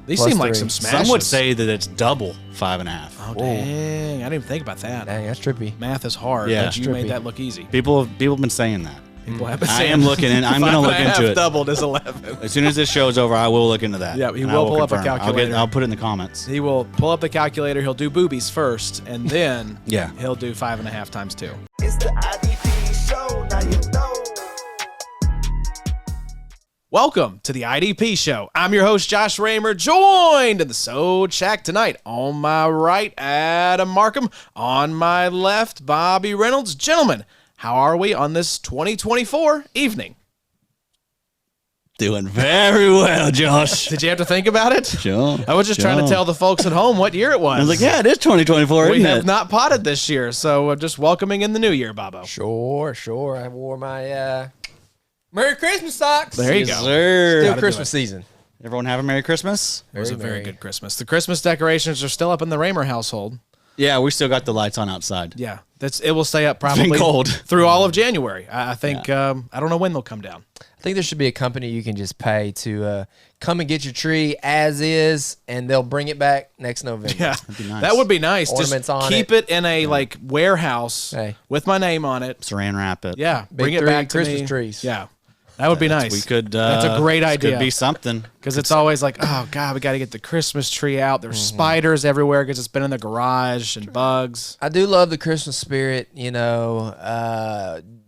These Plus seem like 3. some smashes. Some would say that it's double 5.5. Oh, dang. I didn't even think about that. Dang, that's trippy. Math is hard, Yeah. but you made that look easy. People have been saying that. People have been I saying am looking in. I'm going to look into it. doubled is 11. As soon as this show's over, I will look into that. Yeah, he and I will pull up a confirm. calculator. I'll put it in the comments. He will pull up the calculator. He'll do boobies first, and then Yeah. he'll do 5.5 times 2. It's the IDP show, now you know. Welcome to the IDP show. I'm your host, Josh Raymer, joined in the Sode Shack tonight. On my right, Adam Markham. On my left, Bobby Reynolds. Gentlemen, how are we on this 2024 evening? Doing very well, Josh. Did you have to think about it? Sure. I was just trying to tell the folks at home what year it was. I was like, yeah, it is 2024, we isn't have it? not potted this year, so just welcoming in the new year, Bobo. Sure. I wore my Merry Christmas socks. There you Yes, go. sir. Still Gotta do Christmas it. season. Everyone have a Merry Christmas? It was a very merry. good Christmas. The Christmas decorations are still up in the Raymer household. Yeah, we still got the lights on outside. Yeah, it will stay up probably cold. through all of January. I think I don't know when they'll come down. I think there should be a company you can just pay to come and get your tree as is, and they'll bring it back next November. Yeah, be nice. that would be nice. Ornaments Just on keep it in a like warehouse Hey. with my name on it. Saran wrap it. Yeah, Big bring it 3 back to Christmas me. trees. Yeah, that would be nice. We could. That's a great this idea. Could be something. Because it's always like, oh God, we got to get the Christmas tree out. There's spiders everywhere because it's been in the garage and bugs. I do love the Christmas spirit,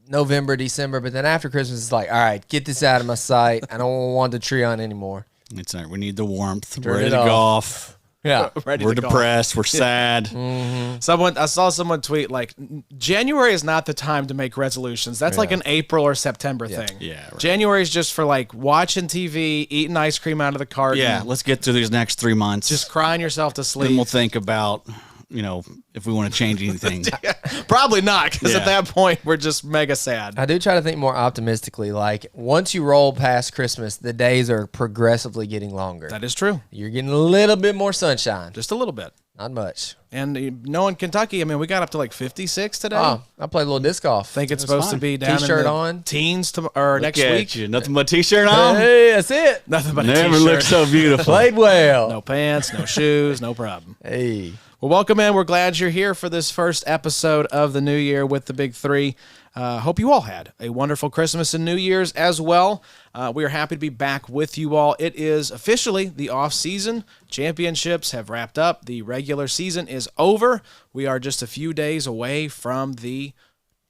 November, December, but then after Christmas, it's like, all right, get this out of my sight. I don't want the tree on anymore. It's we need the warmth. Turn We're ready it to go off. off. Yeah. Ready We're to go. depressed. We're sad. I saw someone tweet like, January is not the time to make resolutions. That's like an April or September thing. Yeah, right. January is just for like watching TV, eating ice cream out of the carton. Yeah, let's get through these next 3 months. Just crying yourself to then sleep. we'll think about, if we want to change anything. Probably not, because at Yeah. that point we're just mega sad. I do try to think more optimistically. Like, once you roll past Christmas, the days are progressively getting longer. That is true. You're getting a little bit more sunshine. Just a little bit. Not much. And knowing Kentucky, I mean, we got up to like 56 today. Oh, I played a little disc golf. I think it's That's supposed fine. to be down T-shirt in the on. teens or next Look at week. you. Nothing but t-shirt on. Hey, that's it. Nothing but a Never t-shirt. looked so beautiful. Played well. No pants, no shoes, no problem. Hey. Well, welcome in. We're glad you're here for this first episode of the new year with the Big Three. Hope you all had a wonderful Christmas and New Year's as well. We are happy to be back with you all. It is officially the off season. Championships have wrapped up. The regular season is over. We are just a few days away from the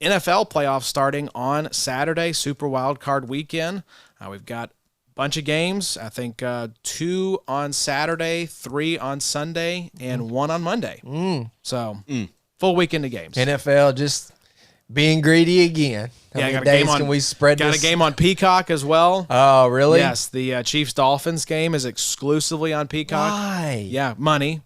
NFL playoffs starting on Saturday, Super Wild Card Weekend. We've got bunch of games. I think 2 on Saturday, 3 on Sunday, and 1 on Monday. So full weekend of games. NFL just being greedy again. How Yeah, many got a days game on. can we spread got this? a game on Peacock as well. Oh, really? Yes, the Chiefs Dolphins game is exclusively on Peacock. Why? Yeah, money,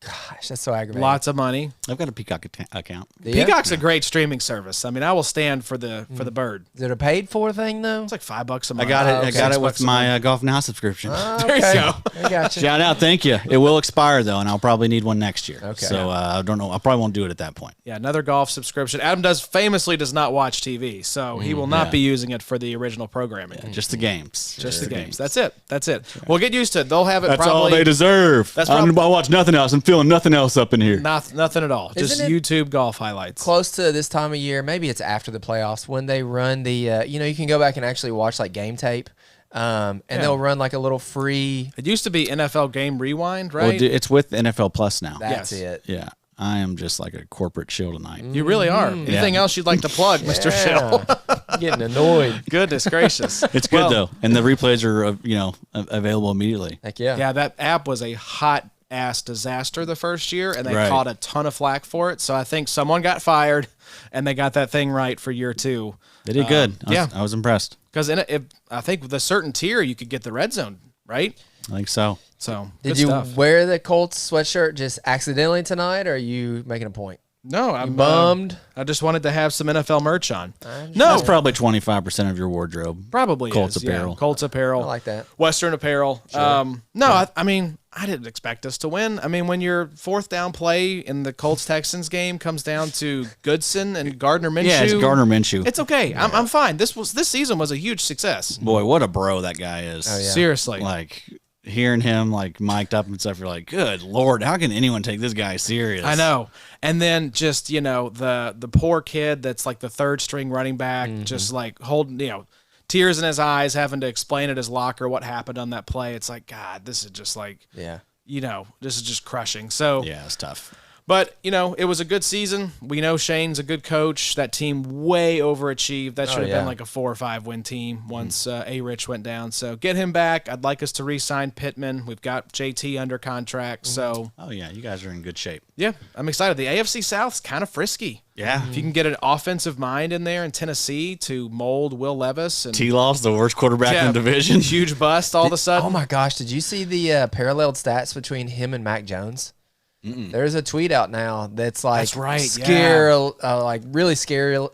Gosh, that's so aggravating. lots of money. I've got a Peacock account. Yeah? Peacock's a great streaming service. I mean, I will stand for the bird. Is it a paid for thing, though? It's like $5 a I month. got it. I okay. got it $6 with a my month. Golf Now subscription. There you go. I got you. Shout out, thank you. It will expire though, and I'll probably need one next year. Okay. So I don't know. I probably won't do it at that point. Yeah, another golf subscription. Adam famously does not watch TV, so he will not yeah. be using it for the original programming. Just the games. Just the games. That's it. That's it. We'll get used to it. They'll have it That's probably all they deserve. That's I prob- watch nothing else. I'm feeling nothing else up in here. nothing at all. Just Isn't it YouTube golf highlights. Close to this time of year, maybe it's after the playoffs, when they run the, you can go back and actually watch like game tape, and they'll run like a little free. It used to be NFL Game Rewind, Well, right? it's with NFL Plus now. That's Yes. it. Yeah, I am just like a corporate shill tonight. You really are. Anything else you'd like to plug, Mr. Shill? I'm getting annoyed. Goodness gracious. It's good Well, though, and the replays are available immediately. Heck yeah. Yeah, that app was a hot ass disaster the first year, and they Right. caught a ton of flack for it. So I think someone got fired, and they got that thing right for year 2. They did good. yeah. I was impressed. Because I think with a certain tier, you could get the red zone, right? I think so. So Did good you stuff. wear the Colts sweatshirt just accidentally tonight, or are you making a point? No, I'm Bummed? I just wanted to have some NFL merch on. That's No, probably 25% of your wardrobe. probably Colts is, yeah. apparel. Colts apparel. I like that. Western apparel. I mean, I didn't expect us to win. I mean, when your fourth down play in the Colts Texans game comes down to Goodson and Gardner Minshew, Yeah, it's Gardner Minshew. it's okay. I'm fine. This season was a huge success. Boy, what a bro that guy is. Oh, yeah. Seriously, Like, hearing him like mic'd up and stuff, you're like, good Lord, how can anyone take this guy serious? I know. And then just, the poor kid that's like the third string running back, just like holding, tears in his eyes, having to explain at his locker what happened on that play. It's like, God, this is just like, this is just crushing. So, yeah, it's tough. But, it was a good season. We know Shane's a good coach. That team way overachieved. That should have been like a 4 or 5 win team once A-Rich went down. So get him back. I'd like us to re-sign Pittman. We've got JT under contract. So, oh, yeah, you guys are in good shape. Yeah, I'm excited. The AFC South's kind of frisky. Yeah. If you can get an offensive mind in there in Tennessee to mold Will Levis. And T-Law's the worst quarterback in the division. Huge bust all of a sudden. Oh, my gosh. Did you see the paralleled stats between him and Mac Jones? There's a tweet out now that's like really scarily,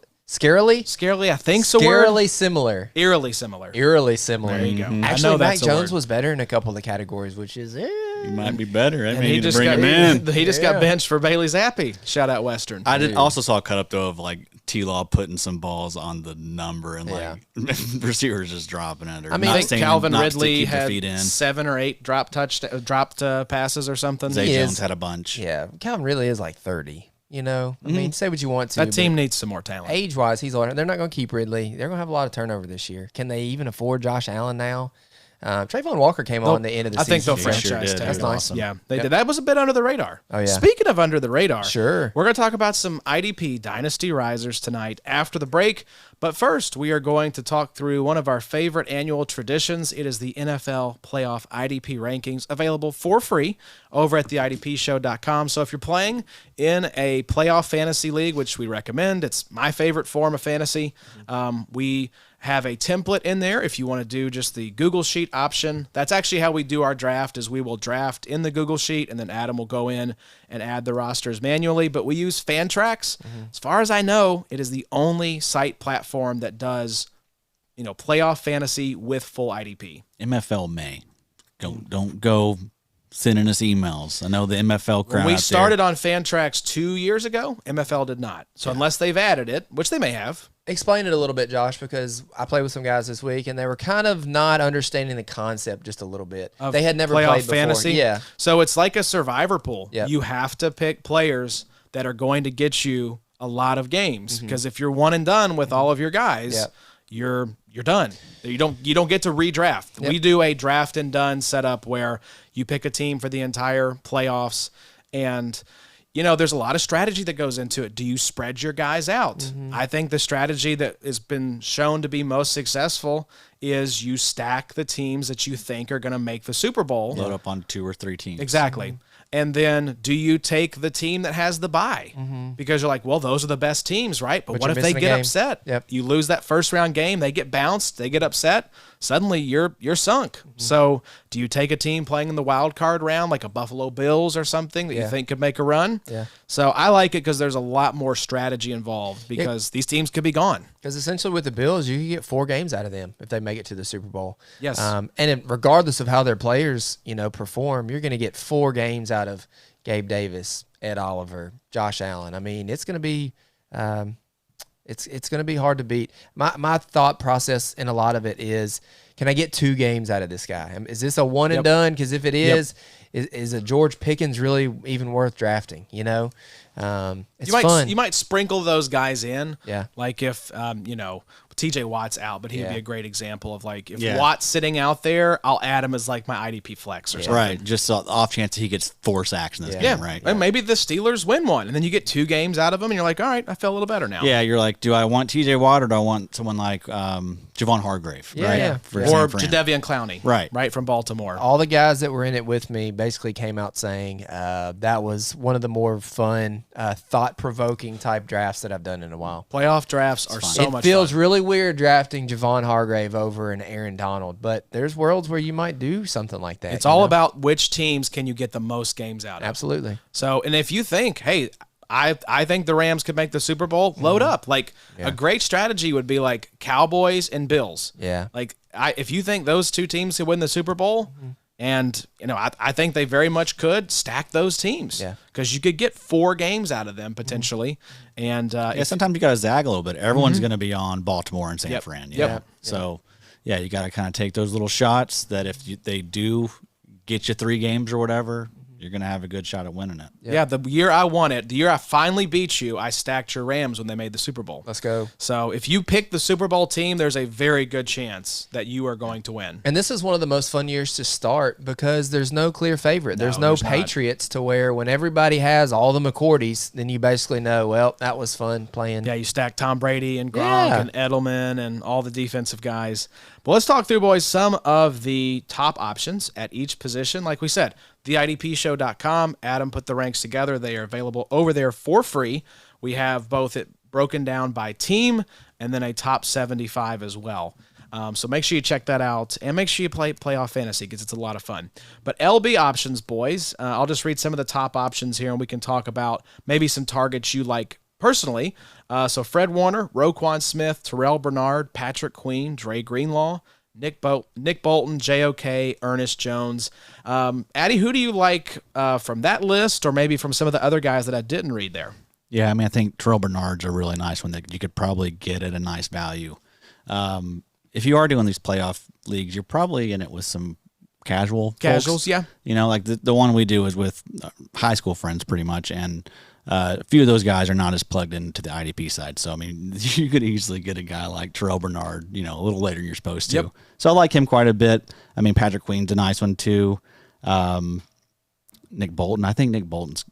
I think so. Scarily similar. Eerily similar. Eerily similar. There you go. Actually, Mac Jones was better in a couple of the categories, which is he might be better. I and mean, he to just bring got, him in. He just got benched for Bailey Zappi. Shout out Western. I also saw a cut up though of like T-Law putting some balls on the number and like receivers just dropping it. I mean, I think Calvin Ridley had 7 or 8 dropped passes or something. Zay Jones had a bunch. Yeah, Calvin Ridley is like 30. I mean, say what you want to. That team needs some more talent. Age-wise, he's older. They're not going to keep Ridley. They're going to have a lot of turnover this year. Can they even afford Josh Allen now? Trayvon Walker came on the end of the season. I think they'll franchise tag. That's nice. Awesome. Yeah, they did. That was a bit under the radar. Oh, yeah. Speaking of under the radar, sure. We're going to talk about some IDP Dynasty Risers tonight after the break. But first, we are going to talk through one of our favorite annual traditions. It is the NFL Playoff IDP Rankings, available for free over at theidpshow.com. So if you're playing in a playoff fantasy league, which we recommend, it's my favorite form of fantasy, we have a template in there if you want to do just the Google Sheet option. That's actually how we do our draft, is we will draft in the Google Sheet, and then Adam will go in and add the rosters manually. But we use Fantrax. As far as I know, it is the only site platform that does, playoff fantasy with full IDP. MFL may. Don't go sending us emails. I know the MFL crowd. When we started on Fantrax 2 years ago, MFL did not. So unless they've added it, which they may have. Explain it a little bit, Josh, because I played with some guys this week, and they were kind of not understanding the concept just a little bit. They had never played before. Fantasy? Yeah. So it's like a survivor pool. Yep. You have to pick players that are going to get you a lot of games, because if you're one and done with all of your guys, you're done. You don't get to redraft. We do a draft and done setup where you pick a team for the entire playoffs, and there's a lot of strategy that goes into it. Do you spread your guys out? I think the strategy that has been shown to be most successful is you stack the teams that you think are going to make the Super Bowl. Load up on 2 or 3 teams. Exactly. And then do you take the team that has the bye? Because you're like, well, those are the best teams, right? But what if they get upset? You lose that first round game, they get bounced, they get upset, suddenly you're sunk. So do you take a team playing in the wild card round, like a Buffalo Bills or something that you think could make a run? So I like it because there's a lot more strategy involved, because these teams could be gone. Because essentially with the Bills, you can get 4 games out of them if they make it to the Super Bowl. Yes. And regardless of how their players, perform, you're going to get 4 games out of Gabe Davis, Ed Oliver, Josh Allen. I mean, it's going to be it's going to be hard to beat. My thought process in a lot of it is, can I get 2 games out of this guy? Is this a one and done? Because if it is a George Pickens really even worth drafting? It's fun. You might sprinkle those guys in. Yeah. Like if TJ Watt's out, but he'd be a great example of like if Watt's sitting out there, I'll add him as like my IDP flex or something. Right. Just off chance he gets 4 sacks in this game, right? And maybe the Steelers win one, and then you get 2 games out of them, and you're like, all right, I feel a little better now. Yeah, you're like, do I want TJ Watt or do I want someone like Javon Hargrave? Right? Or Jadeveon Clowney. Right from Baltimore. All the guys that were in it with me basically came out saying that was one of the more fun, thought-provoking type drafts that I've done in a while. Playoff drafts are so much fun. It feels really weird drafting Javon Hargrave over an Aaron Donald, but there's worlds where you might do something like that. It's all about which teams can you get the most games out of. Absolutely. So, and if you think, hey, I think the Rams could make the Super Bowl, load up. Like a great strategy would be like Cowboys and Bills. Yeah. Like if you think those 2 teams could win the Super Bowl, and I think they very much could, stack those teams. Yeah. Because you could get 4 games out of them potentially. And sometimes you got to zag a little bit. Everyone's going to be on Baltimore and San Fran. Yep. So, you got to kind of take those little shots that if they do get you 3 games or whatever, you're going to have a good shot at winning it. Yeah, the year I won it, the year I finally beat you, I stacked your Rams when they made the Super Bowl. Let's go. So if you pick the Super Bowl team, there's a very good chance that you are going to win. And this is one of the most fun years to start because there's no clear favorite. There's no there's not. Patriots to where when everybody has all the McCourties, then you basically know, well, that was fun playing. Yeah, you stack Tom Brady and Gronk Yeah. and Edelman and all the defensive guys. But let's talk through, boys, some of the top options at each position. Like we said, theidpshow.com. Adam put the ranks together. They are available over there for free. We have both it broken down by team and then a top 75 as well. So make sure you check that out and make sure you play playoff fantasy because it's a lot of fun. But LB options, boys, I'll just read some of the top options here and we can talk about maybe some targets you like personally. So Fred Warner, Roquan Smith, Terrell Bernard, Patrick Queen, Dre Greenlaw, Nick Bolton, JOK, Ernest Jones. Addy, who do you like from that list or maybe from some of the other guys that I didn't read there? Yeah, I mean, I think Terrell Bernard's a really nice one that you could probably get at a nice value. If you are doing these playoff leagues, you're probably in it with some casuals, folks. Yeah. You know, like the one we do is with high school friends pretty much, and a few of those guys are not as plugged into the IDP side. So, I mean, you could easily get a guy like Terrell Bernard, you know, a little later than you're supposed to. Yep. So I like him quite a bit. I mean, Patrick Queen's a nice one too. Nick Bolton. I think Nick Bolton's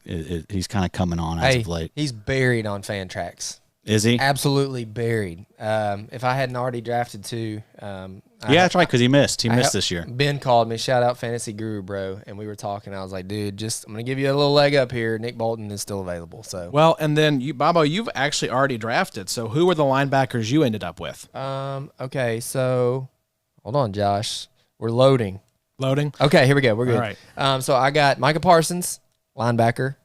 he's kind of coming on as of late. He's buried on Fantrax. Is he? Absolutely buried. If I hadn't already drafted 2, Yeah, that's right, because he missed. He missed this year. Ben called me, shout out Fantasy Guru, bro, and we were talking. I was like, dude, I'm going to give you a little leg up here. Nick Bolton is still available. So, Well, and then you, Bobo, you've actually already drafted. So who were the linebackers you ended up with? okay, so hold on, Josh. We're loading. Loading? Okay, here we go. We're good. All right. So I got Micah Parsons, linebacker,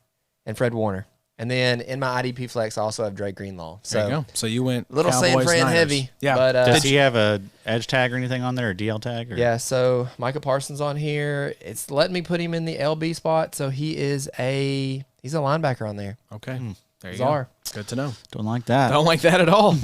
and Fred Warner. And then in my IDP flex, I also have Drake Greenlaw. So There you go. So you went little San Cowboys, Fran Niners. heavy. Yeah. But, Does he have a edge tag or anything on there, or DL tag? Or? yeah, so Micah Parsons on here. It's letting me put him in the LB spot. So he's a linebacker on there. Okay. There you Bizarre. go. Good to know. Don't like that. Don't like that at all.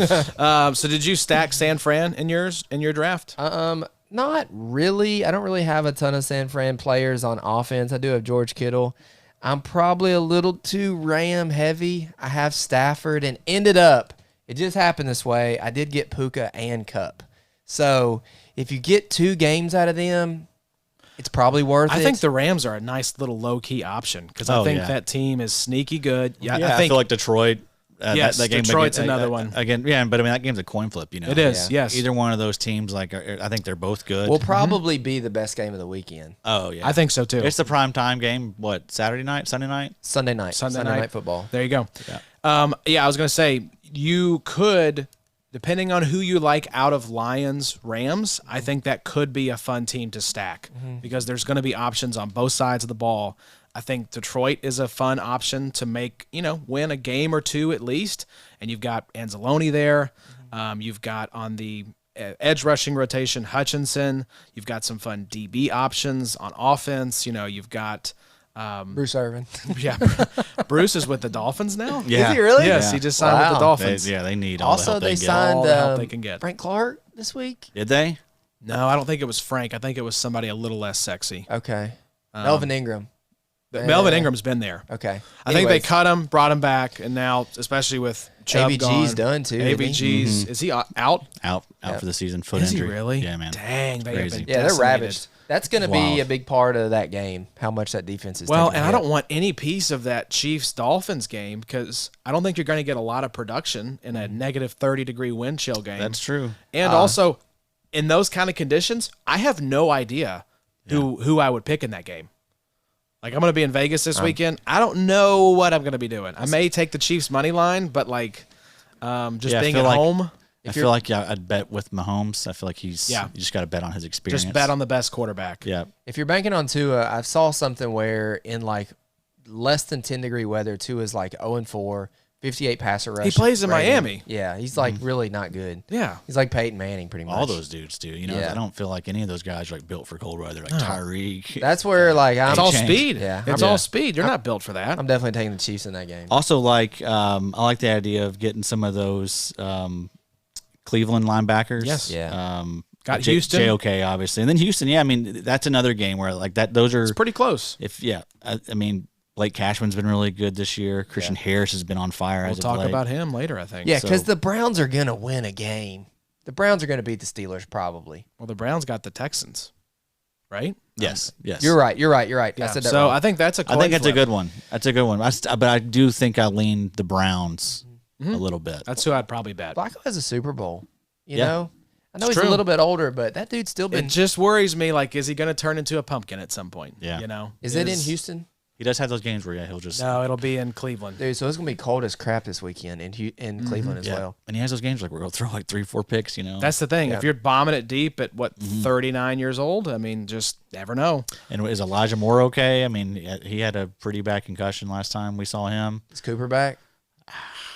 So did you stack San Fran in your draft? Not really. I don't really have a ton of San Fran players on offense. I do have George Kittle. I'm probably a little too Ram heavy. I have Stafford and ended up, it just happened this way. I did get Puka and Cup. So if you get 2 games out of them, it's probably worth it. I think the Rams are a nice little low-key option because I think that team is sneaky good. Yeah, I feel like Detroit. Yes, that game Detroit's again, another one. Again, yeah, but I mean that game's a coin flip. You know, It is, yes. Either one of those teams, like I think they're both good. will probably be the best game of the weekend. Oh yeah, I think so too. it's the prime time game. What, Saturday night, Sunday night? Sunday night. Sunday night night football. There you go. Yeah. I was going to say, you could, depending on who you like out of Lions, Rams, I think that could be a fun team to stack because there's going to be options on both sides of the ball. I think Detroit is a fun option to make, win a game or 2 at least. And you've got Anzalone there. You've got on the edge rushing rotation, Hutchinson. You've got some fun DB options on offense. You've got Bruce Irvin. yeah, Bruce is with the Dolphins now. Yeah. Is he really? Yes, Yeah. he just signed with the Wow. Dolphins. They need all Also, the help they they get. signed All the help they can get. Frank Clark this week. Did they? No, I don't think it was Frank. I think it was somebody a little less sexy. Okay. Melvin Ingram. Melvin Ingram's been there. Okay. I think they Anyways, cut him, brought him back, and now, especially with Chubb AVG's gone, done too. isn't he? AVG's is he out? Out for the season. Foot Is he injury. really? Yeah, man. Dang, they have Crazy. been Yeah, they're decimated. ravaged. That's going to be Wild. a big part of that game. How much that defense is. Well, taking and a I hit. don't want any piece of that Chiefs-Dolphins game because I don't think you're going to get a lot of production in a negative 30-degree wind chill game. That's true. And also, in those kind of conditions, I have no idea who I would pick in that game. Like, I'm going to be in Vegas this weekend. I don't know what I'm going to be doing. I may take the Chiefs money line, but just I being feel at like- home, I feel like I'd bet with Mahomes. I feel like you just got to bet on his experience. just bet on the best quarterback. Yeah. If you're banking on Tua, I saw something where in like less than 10-degree weather, Tua's like 0-4, 58 passer rush. He plays in rating. Miami. Yeah, he's like really not good. Yeah. He's like Peyton Manning pretty much. All those dudes do. Yeah. I don't feel like any of those guys are like built for cold weather, like Tyreek. That's where like It's all change. speed. Yeah. It's Yeah. all speed. You're not built for that. I'm definitely taking the Chiefs in that game. Also, I like the idea of getting some of those Cleveland linebackers. Yes. Yeah. Got Houston. JOK, obviously. And then Houston, yeah, I mean, that's another game where, like, those are... It's pretty close. I mean, Blake Cashman's been really good this year. Christian Harris has been on fire We'll as of talk late. about him later, I think. Yeah, because the Browns are going to win a game. The Browns are going to beat the Steelers probably. Well, the Browns got the Texans, right? Yes. You're right. Yeah. I said that So wrong. I think that's a coin I think that's a flip. good one. That's a good one. But I do think I lean the Browns a little bit. That's who I'd probably bet. Flacco has a Super Bowl. You Yeah. know? I know It's he's true. a little bit older, but that dude's still been... It just worries me, like, is he going to turn into a pumpkin at some point? Yeah. You know? Is it in Houston? He does have those games where he'll just No, it'll be in Cleveland. Dude, so it's going to be cold as crap this weekend in Cleveland as well. And he has those games like where he'll throw like 3-4 picks. That's the thing. Yeah. If you're bombing it deep at, 39 years old, I mean, just never know. And is Elijah Moore okay? I mean, he had a pretty bad concussion last time we saw him. Is Cooper back?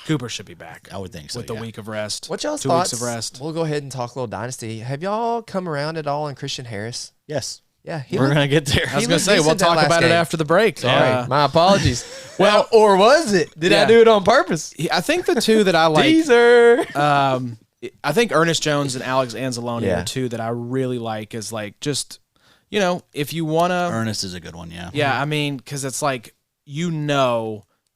Cooper should be back I would think so. with the yeah. week of rest. What y'all's 2 thoughts? weeks of rest. We'll go ahead and talk a little Dynasty. Have y'all come around at all on Christian Harris? Yes, Yeah, we're gonna get there. I was he going to looked say, we'll decent that talk last about it game. after the break. Sorry, my apologies. Well, or was it? Did I Yeah. do it on purpose? I think the two that I like, Teaser. I think Ernest Jones and Alex Anzalone Yeah. are two that I really like. Is like just, if you want to, Ernest is a good one. Yeah. yeah, I mean, because it's like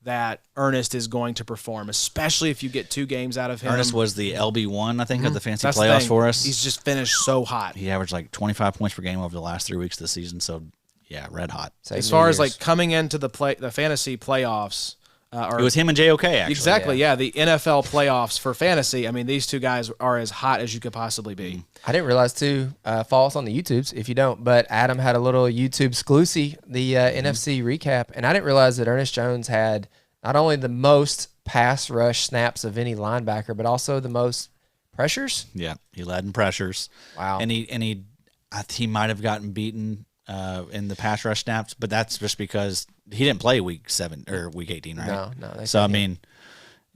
that Ernest is going to perform, especially if you get 2 games out of him. Ernest was the LB1, I think, of the fantasy That's the playoffs thing. for us. He's just finished so hot. He averaged like 25 points per game over the last 3 weeks of the season. So, yeah, red hot. As far as like coming into the fantasy playoffs, It was him and JOK, actually. exactly, yeah, the NFL playoffs for fantasy. I mean, these two guys are as hot as you could possibly be. I didn't realize too. Follow us on the YouTubes if you don't. But Adam had a little YouTube exclusive, the NFC recap, and I didn't realize that Ernest Jones had not only the most pass rush snaps of any linebacker, but also the most pressures. Yeah, he led in pressures. Wow. And he might have gotten beaten in the pass rush snaps, but that's just because he didn't play week 7 or week 18, right? No. So I mean,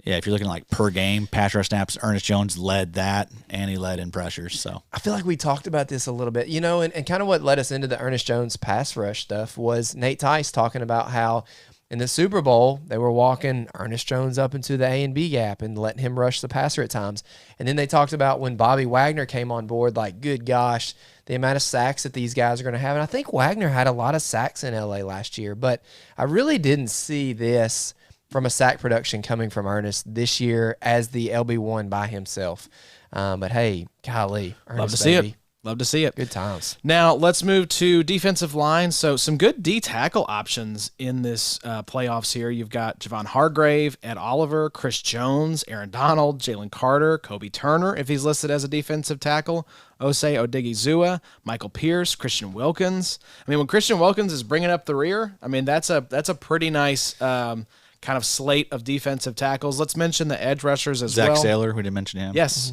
yeah, if you're looking like per game pass rush snaps, Ernest Jones led that, and he led in pressures. So I feel like we talked about this a little bit, and kind of what led us into the Ernest Jones pass rush stuff was Nate Tice talking about how in the Super Bowl, they were walking Ernest Jones up into the A and B gap and letting him rush the passer at times. And then they talked about when Bobby Wagner came on board, like, good gosh, the amount of sacks that these guys are going to have. And I think Wagner had a lot of sacks in LA last year, but I really didn't see this from a sack production coming from Ernest this year as the LB1 by himself. But hey, golly, Ernest, Love to see baby. it. Love to see it. Good times. Now let's move to defensive line. So some good D tackle options in this playoffs here. You've got Javon Hargrave, Ed Oliver, Chris Jones, Aaron Donald, Jalen Carter, Kobe Turner, if he's listed as a defensive tackle, Osei Odigizua, Michael Pierce, Christian Wilkins. I mean, when Christian Wilkins is bringing up the rear, I mean, that's a pretty nice kind of slate of defensive tackles. Let's mention the edge rushers as Zach well. Saylor, we didn't mention him. Yes.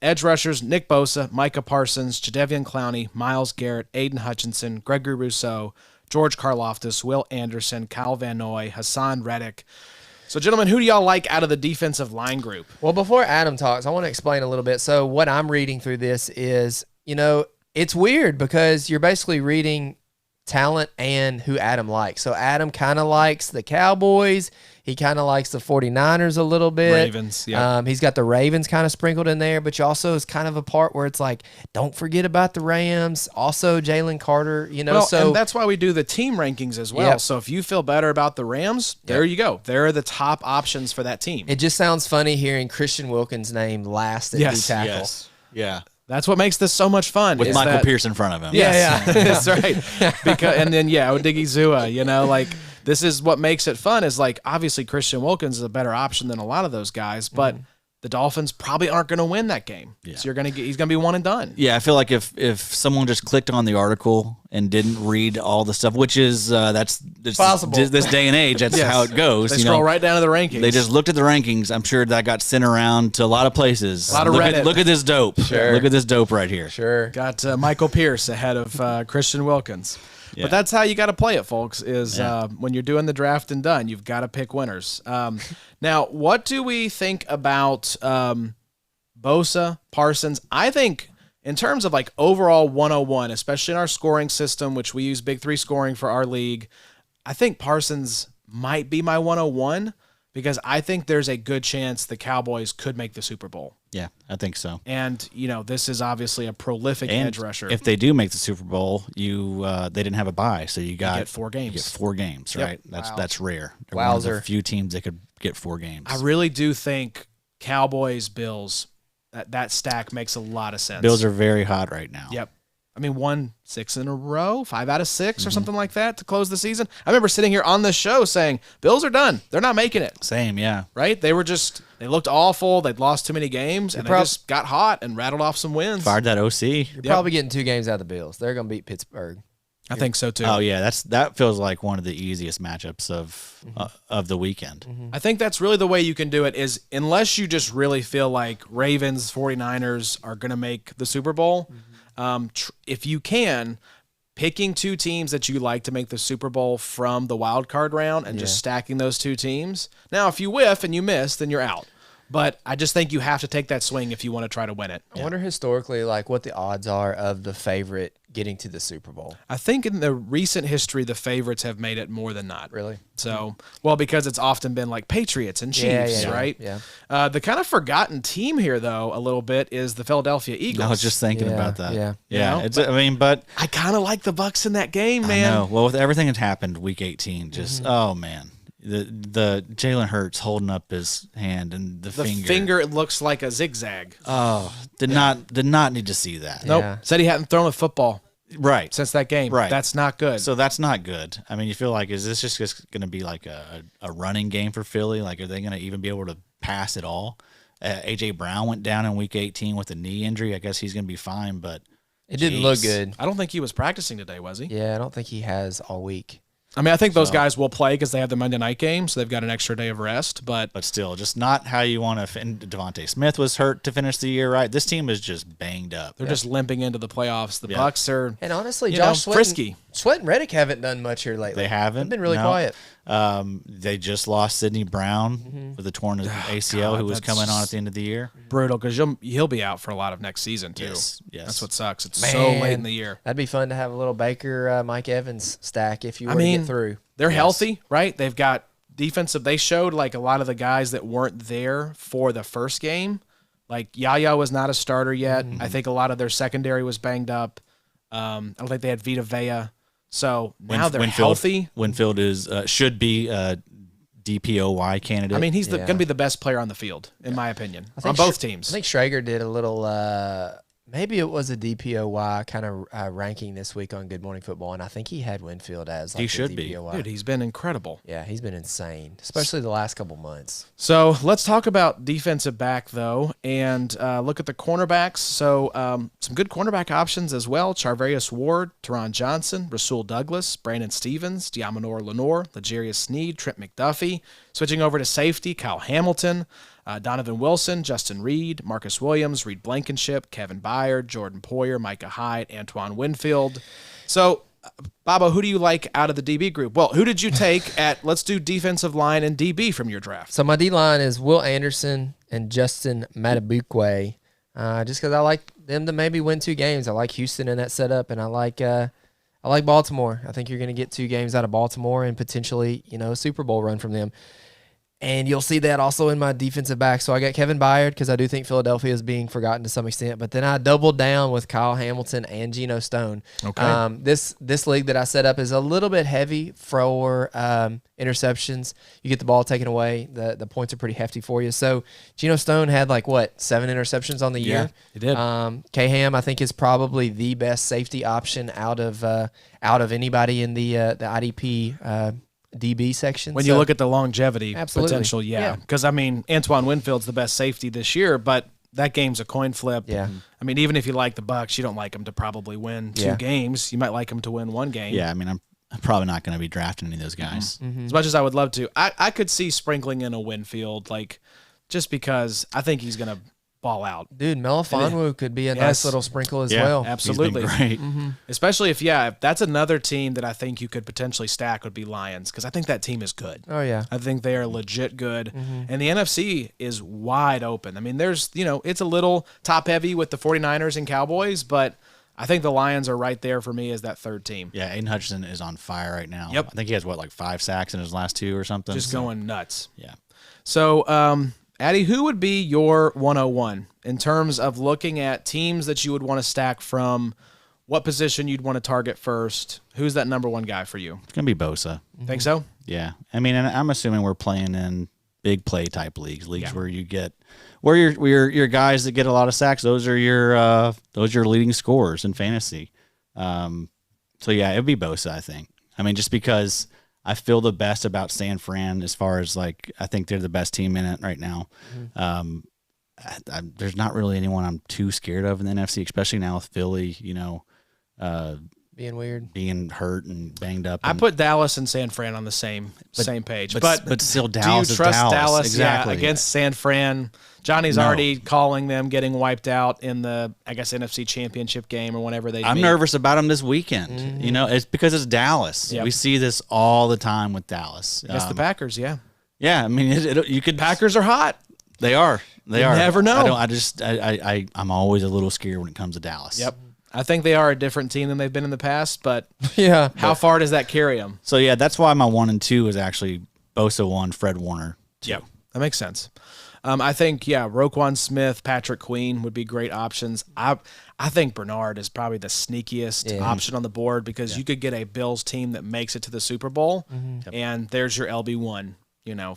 Edge rushers, Nick Bosa, Micah Parsons, Jadeveon Clowney, Myles Garrett, Aiden Hutchinson, Gregory Rousseau, George Karlaftis, Will Anderson, Kyle Van Noy, Hassan Reddick. So, gentlemen, who do y'all like out of the defensive line group? Well, before Adam talks, I want to explain a little bit. So what I'm reading through this is, it's weird because you're basically reading talent and who Adam likes. So Adam kind of likes the Cowboys. He kind of likes the 49ers a little bit. Ravens, yeah. He's got the Ravens kind of sprinkled in there, but you also is kind of a part where it's like, don't forget about the Rams. Also, Jalen Carter, Well, so and that's why we do the team rankings as well. Yep. So if you feel better about the Rams, there you go. They're the top options for that team. it just sounds funny hearing Christian Wilkins' name last at Yes, D tackle. Yes. Yeah. That's what makes this so much fun. With is Michael that- Pierce in front of him. Yeah, that's right. And then Odigizua, like this is what makes it fun is like obviously Christian Wilkins is a better option than a lot of those guys, but the Dolphins probably aren't going to win that game. Yeah. So he's going to be one and done. Yeah, I feel like if someone just clicked on the article and didn't read all the stuff, which is that's Possible. this day and age, that's Yes. how it goes. They scroll right down to the rankings. They just looked at the rankings. I'm sure that got sent around to a lot of places. A lot of look Reddit. Look at this dope. Sure. Look at this dope right here. Sure. got Michael Pierce ahead of Christian Wilkins. Yeah. But that's how you got to play it, folks, is Yeah. when you're doing the draft and done, you've got to pick winners. Now, what do we think about Bosa, Parsons? I think in terms of like overall 101, especially in our scoring system, which we use Big 3 scoring for our league, I think Parsons might be my 101 because I think there's a good chance the Cowboys could make the Super Bowl. Yeah, I think so. And, this is obviously a prolific And edge rusher. if they do make the Super Bowl, they didn't have a bye, so you get 4 games. You get 4 games, Yep. right? That's rare. They're Wowzer. one of the few teams that could get 4 games. I really do think Cowboys, Bills, that stack makes a lot of sense. Bills are very hot right now. Yep. I mean, won 6 in a row, 5 out of 6 Mm-hmm. or something like that to close the season. I remember sitting here on the show saying, Bills are done. They're not making it, Same, yeah. right? They looked awful. They'd lost too many games, and they just got hot and rattled off some wins. Fired that OC. You're probably getting 2 games out of the Bills. They're going to beat Pittsburgh. I think so, too. Oh yeah, that feels like one of the easiest matchups of the weekend. I think that's really the way you can do it is unless you just really feel like Ravens, 49ers are going to make the Super Bowl, if you can, picking 2 teams that you like to make the Super Bowl from the wild card round and just stacking those 2 teams. Now, if you whiff and you miss, then you're out. But I just think you have to take that swing if you want to try to win it. I wonder historically, like, what the odds are of the favorite getting to the Super Bowl. I think in the recent history, the favorites have made it more than not. Really? So, well, because it's often been like Patriots and Chiefs, right? Yeah. The kind of forgotten team here, though, a little bit is the Philadelphia Eagles. I was just thinking about that. Yeah. You know, But I kind of like the Bucks in that game, I man. know. Well, with everything that's happened week 18, just oh man. The Jalen Hurts holding up his hand and the finger it looks like a zigzag. Oh, did not need to see that. Nope. Yeah. Said he hadn't thrown a football Right. since that game. Right. That's not good. So that's not good. I mean, you feel like, is this just going to be like a running game for Philly? Like, are they going to even be able to pass at all? A.J. Brown went down in week 18 with a knee injury. I guess he's going to be fine, but It didn't look good. I don't think he was practicing today, was he? Yeah, I don't think he has all week. I mean, I think those guys will play because they have the Monday night game, so they've got an extra day of rest. But still, just not how you want to. And Devontae Smith was hurt to finish the year, right? This team is just banged up. they're just limping into the playoffs. The Yeah. Bucks are And honestly, you Josh know, frisky. Sweat and Reddick haven't done much here lately. They haven't. They've been really No. quiet. They just lost Sidney Brown with a torn ACL, God, who was that's coming on at the end of the year. brutal because he'll be out for a lot of next season too. Yes. That's what sucks. It's so late in the year. That'd be fun to have a little Baker, Mike Evans stack if you were to mean, get through. They're healthy, right? They've got defensive. They showed like a lot of the guys that weren't there for the first game. Like Yaya was not a starter yet. I think a lot of their secondary was banged up. I don't think they had Vita Vea. So now they're healthy. Winfield is should be a DPOY candidate. I mean, he's Yeah. going to be the best player on the field, in my opinion, on think both I teams. think Schrager did a little, maybe it was a DPOY kind of ranking this week on Good Morning Football, and I think he had Winfield as like He the should be. DPOY. Dude, he's been incredible. Yeah, he's been insane, especially the last couple months. So let's talk about defensive back, though, and look at the cornerbacks. So some good cornerback options as well. Charvarius Ward, Teron Johnson, Rasul Douglas, Brandon Stevens, Diamonor Lenore, L'Jarius Sneed, Trent McDuffie. Switching over to safety, Kyle Hamilton, Donovan Wilson, Justin Reed, Marcus Williams, Reed Blankenship, Kevin Byard, Jordan Poyer, Micah Hyde, Antoine Winfield. So, Bobo, who do you like out of the DB group? Well, who did you take at, let's do defensive line and DB from your draft? So my D line is Will Anderson and Justin Matabukwe, just because I like them to maybe win 2 games. I like Houston in that setup, and I like Baltimore. I think you're going to get 2 games out of Baltimore and potentially, a Super Bowl run from them. And you'll see that also in my defensive back. So I got Kevin Byard because I do think Philadelphia is being forgotten to some extent. But then I doubled down with Kyle Hamilton and Geno Stone. Okay. This league that I set up is a little bit heavy for interceptions. You get the ball taken away. The points are pretty hefty for you. So Geno Stone had 7 interceptions on the year. he did. K-Ham, I think, is probably the best safety option out of anybody in the IDP DB section. When you look at the longevity Absolutely. potential, Yeah. Because, I mean, Antoine Winfield's the best safety this year, but that game's a coin flip. Yeah. I mean, even if you like the Bucks, you don't like them to probably win 2 Yeah. games. You might like them to win 1 game. yeah, I mean, I'm probably not going to be drafting any of those guys. As much as I would love to. I could see sprinkling in a Winfield, just because I think he's going to ball out. Dude, Melifonwu could be a Yes. nice little sprinkle as Yeah, well. Absolutely. He's been great. Especially if that's another team that I think you could potentially stack would be Lions, because I think that team is good. Oh, yeah. I think they are legit good. And the NFC is wide open. I mean, there's, it's a little top heavy with the 49ers and Cowboys, but I think the Lions are right there for me as that third team. Yeah, Aiden Hutchinson is on fire right now. Yep. I think he has 5 sacks in his last 2 or something. Just going nuts. Yeah. So, Addy, who would be your 101 in terms of looking at teams that you would want to stack from? What position you'd want to target first? Who's that number one guy for you? It's gonna be Bosa. Think so? Yeah, I mean, and I'm assuming we're playing in big play type leagues where you get where your guys that get a lot of sacks. Those are your leading scorers in fantasy. So yeah, it'd be Bosa, I think. I mean, just because I feel the best about San Fran as far as like I think they're the best team in it right now. There's not really anyone I'm too scared of in the NFC, especially now with Philly. Being weird, being hurt and banged up. I put Dallas and San Fran on the same page, but still, Dallas. Do you trust Dallas? Exactly. Yeah, against San Fran? Johnny's already calling them getting wiped out in the, I guess, NFC Championship game or whenever they. I'm nervous about them this weekend. It's because it's Dallas. Yep. We see this all the time with Dallas. Against the Packers, yeah. Yeah, I mean, you could. Packers are hot. They are. They are. Never know. I'm always a little scared when it comes to Dallas. Yep. I think they are a different team than they've been in the past, but yeah. How far does that carry them? So yeah, that's why my 1 and 2 is actually Bosa 1, Fred Warner 2. Yep, that makes sense. I think Roquan Smith, Patrick Queen would be great options. I think Bernard is probably the sneakiest option on the board because you could get a Bills team that makes it to the Super Bowl, and there's your LB1,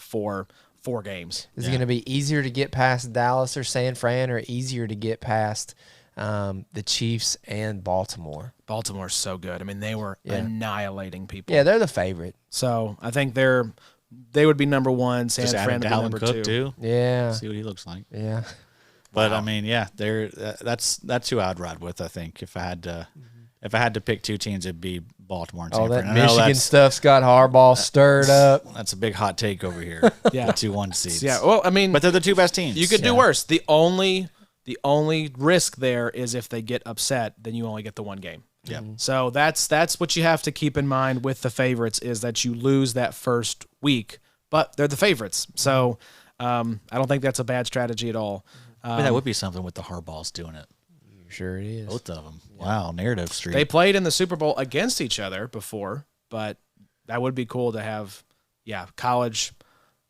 for 4 games. Is it going to be easier to get past Dallas or San Fran, or easier to get past the Chiefs and Baltimore? Baltimore's so good. I mean, they were annihilating people. Yeah, they're the favorite. So I think they would be number 1. San Fran would be number Cook 2. Too. Yeah. See what he looks like. Yeah. But I mean, that's who I'd ride with. I think if I had to pick 2 teams, it'd be Baltimore and San Fran. That Michigan stuff, Scott Harbaugh stirred up. That's a big hot take over here. Yeah, the 2-1 seeds. Yeah, well, I mean, but they're the 2 best teams. You could do worse. The only risk there is if they get upset, then you only get the 1 game. Yeah. So that's what you have to keep in mind with the favorites is that you lose that first week, but they're the favorites. So I don't think that's a bad strategy at all. That would be something with the Harbaughs doing it. Sure it is. Both of them. Yeah. Wow, narrative streak. They played in the Super Bowl against each other before, but that would be cool to have, college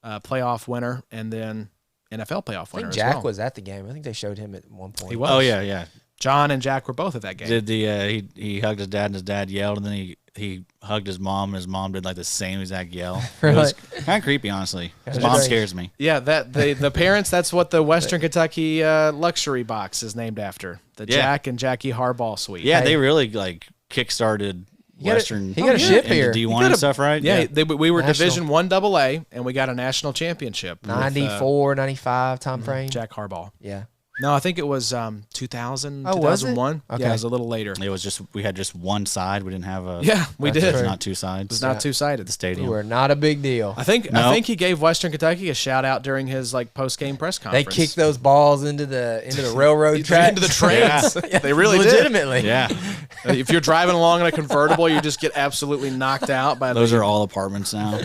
playoff winner and then NFL playoff winner. I think Jack as well. was at the game. I think they showed him at one point. He was. Oh yeah. John and Jack were both at that game. Did he hugged his dad and his dad yelled, and then he hugged his mom and his mom did like the same exact yell. Really? It was kind of creepy, honestly. His mom scares me. Yeah, that the parents. That's what the Western Kentucky luxury box is named after. The Jack and Jackie Harbaugh suite. Yeah, they really like kickstarted Western. He got a ship into here. D1 and stuff, right? Yeah, we were National. Division 1 AA, and we got a national championship. 94, 95 time frame. Jack Harbaugh. Yeah. No, I think it was 2000, Oh, was it? 2001. Okay. Yeah, it was a little later. It was just we had just one side. We didn't have a. Yeah, we That's did. It's true. not 2 sides. It's not two-sided. The stadium. We're not a big deal. I think he gave Western Kentucky a shout out during his post-game press They conference. kicked those balls into the railroad track. into the trains. Yeah, They really did. legitimately. Yeah, If you're driving along in a convertible, you just get absolutely knocked out by those are all apartments now.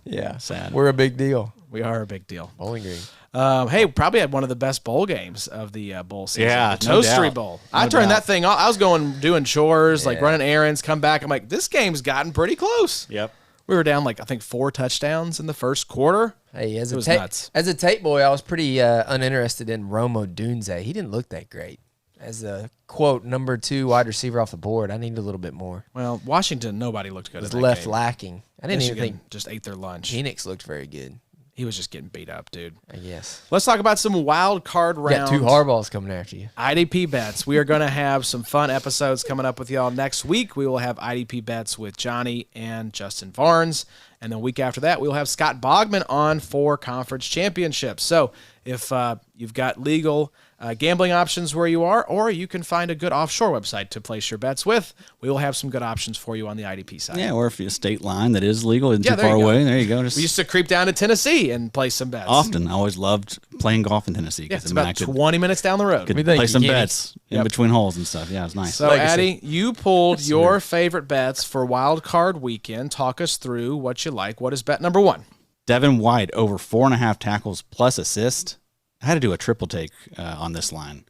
Yeah. Sad. We're a big deal. We are a big deal. Bowling Green. Hey, probably had one of the best bowl games of the bowl season. Yeah, the no Toastery doubt. Bowl. No I turned doubt. that thing off. I was doing chores, Yeah. running errands, come back. I'm like, this game's gotten pretty close. Yep. We were down I think 4 touchdowns in the first quarter. Hey, It was nuts. as a tape boy, I was pretty uninterested in Romo Dunze. He didn't look that great. As a quote number 2 wide receiver off the board, I need a little bit more. Well, Washington, nobody looked good. Was in that left game. lacking. I didn't even Michigan think just ate their lunch. Phoenix looked very good. He was just getting beat up, dude. I guess. Let's talk about some wild card You rounds. got 2 Harbaughs coming after you. IDP bets. We are going to have some fun episodes coming up with y'all next week. We will have IDP bets with Johnny and Justin Varnes. And then week after that, we'll have Scott Bogman on for conference championships. So if you've got legal gambling options where you are, or you can find a good offshore website to place your bets with, we will have some good options for you on the IDP side. Yeah, or if you a state line that is legal isn't Yeah, too there you far go. away, there you go. Just We used to creep down to Tennessee and play some bets. often. I always loved playing golf in Tennessee Yeah, because it's about I could 20 minutes down the road. play think some you can. bets in between holes and stuff. Yeah, it's nice. So, Legacy. Addy, you pulled your favorite bets for Wild Card Weekend. Talk us through what you like. What is bet number 1? Devin White over 4.5 tackles plus assist. I had to do a triple take on this line.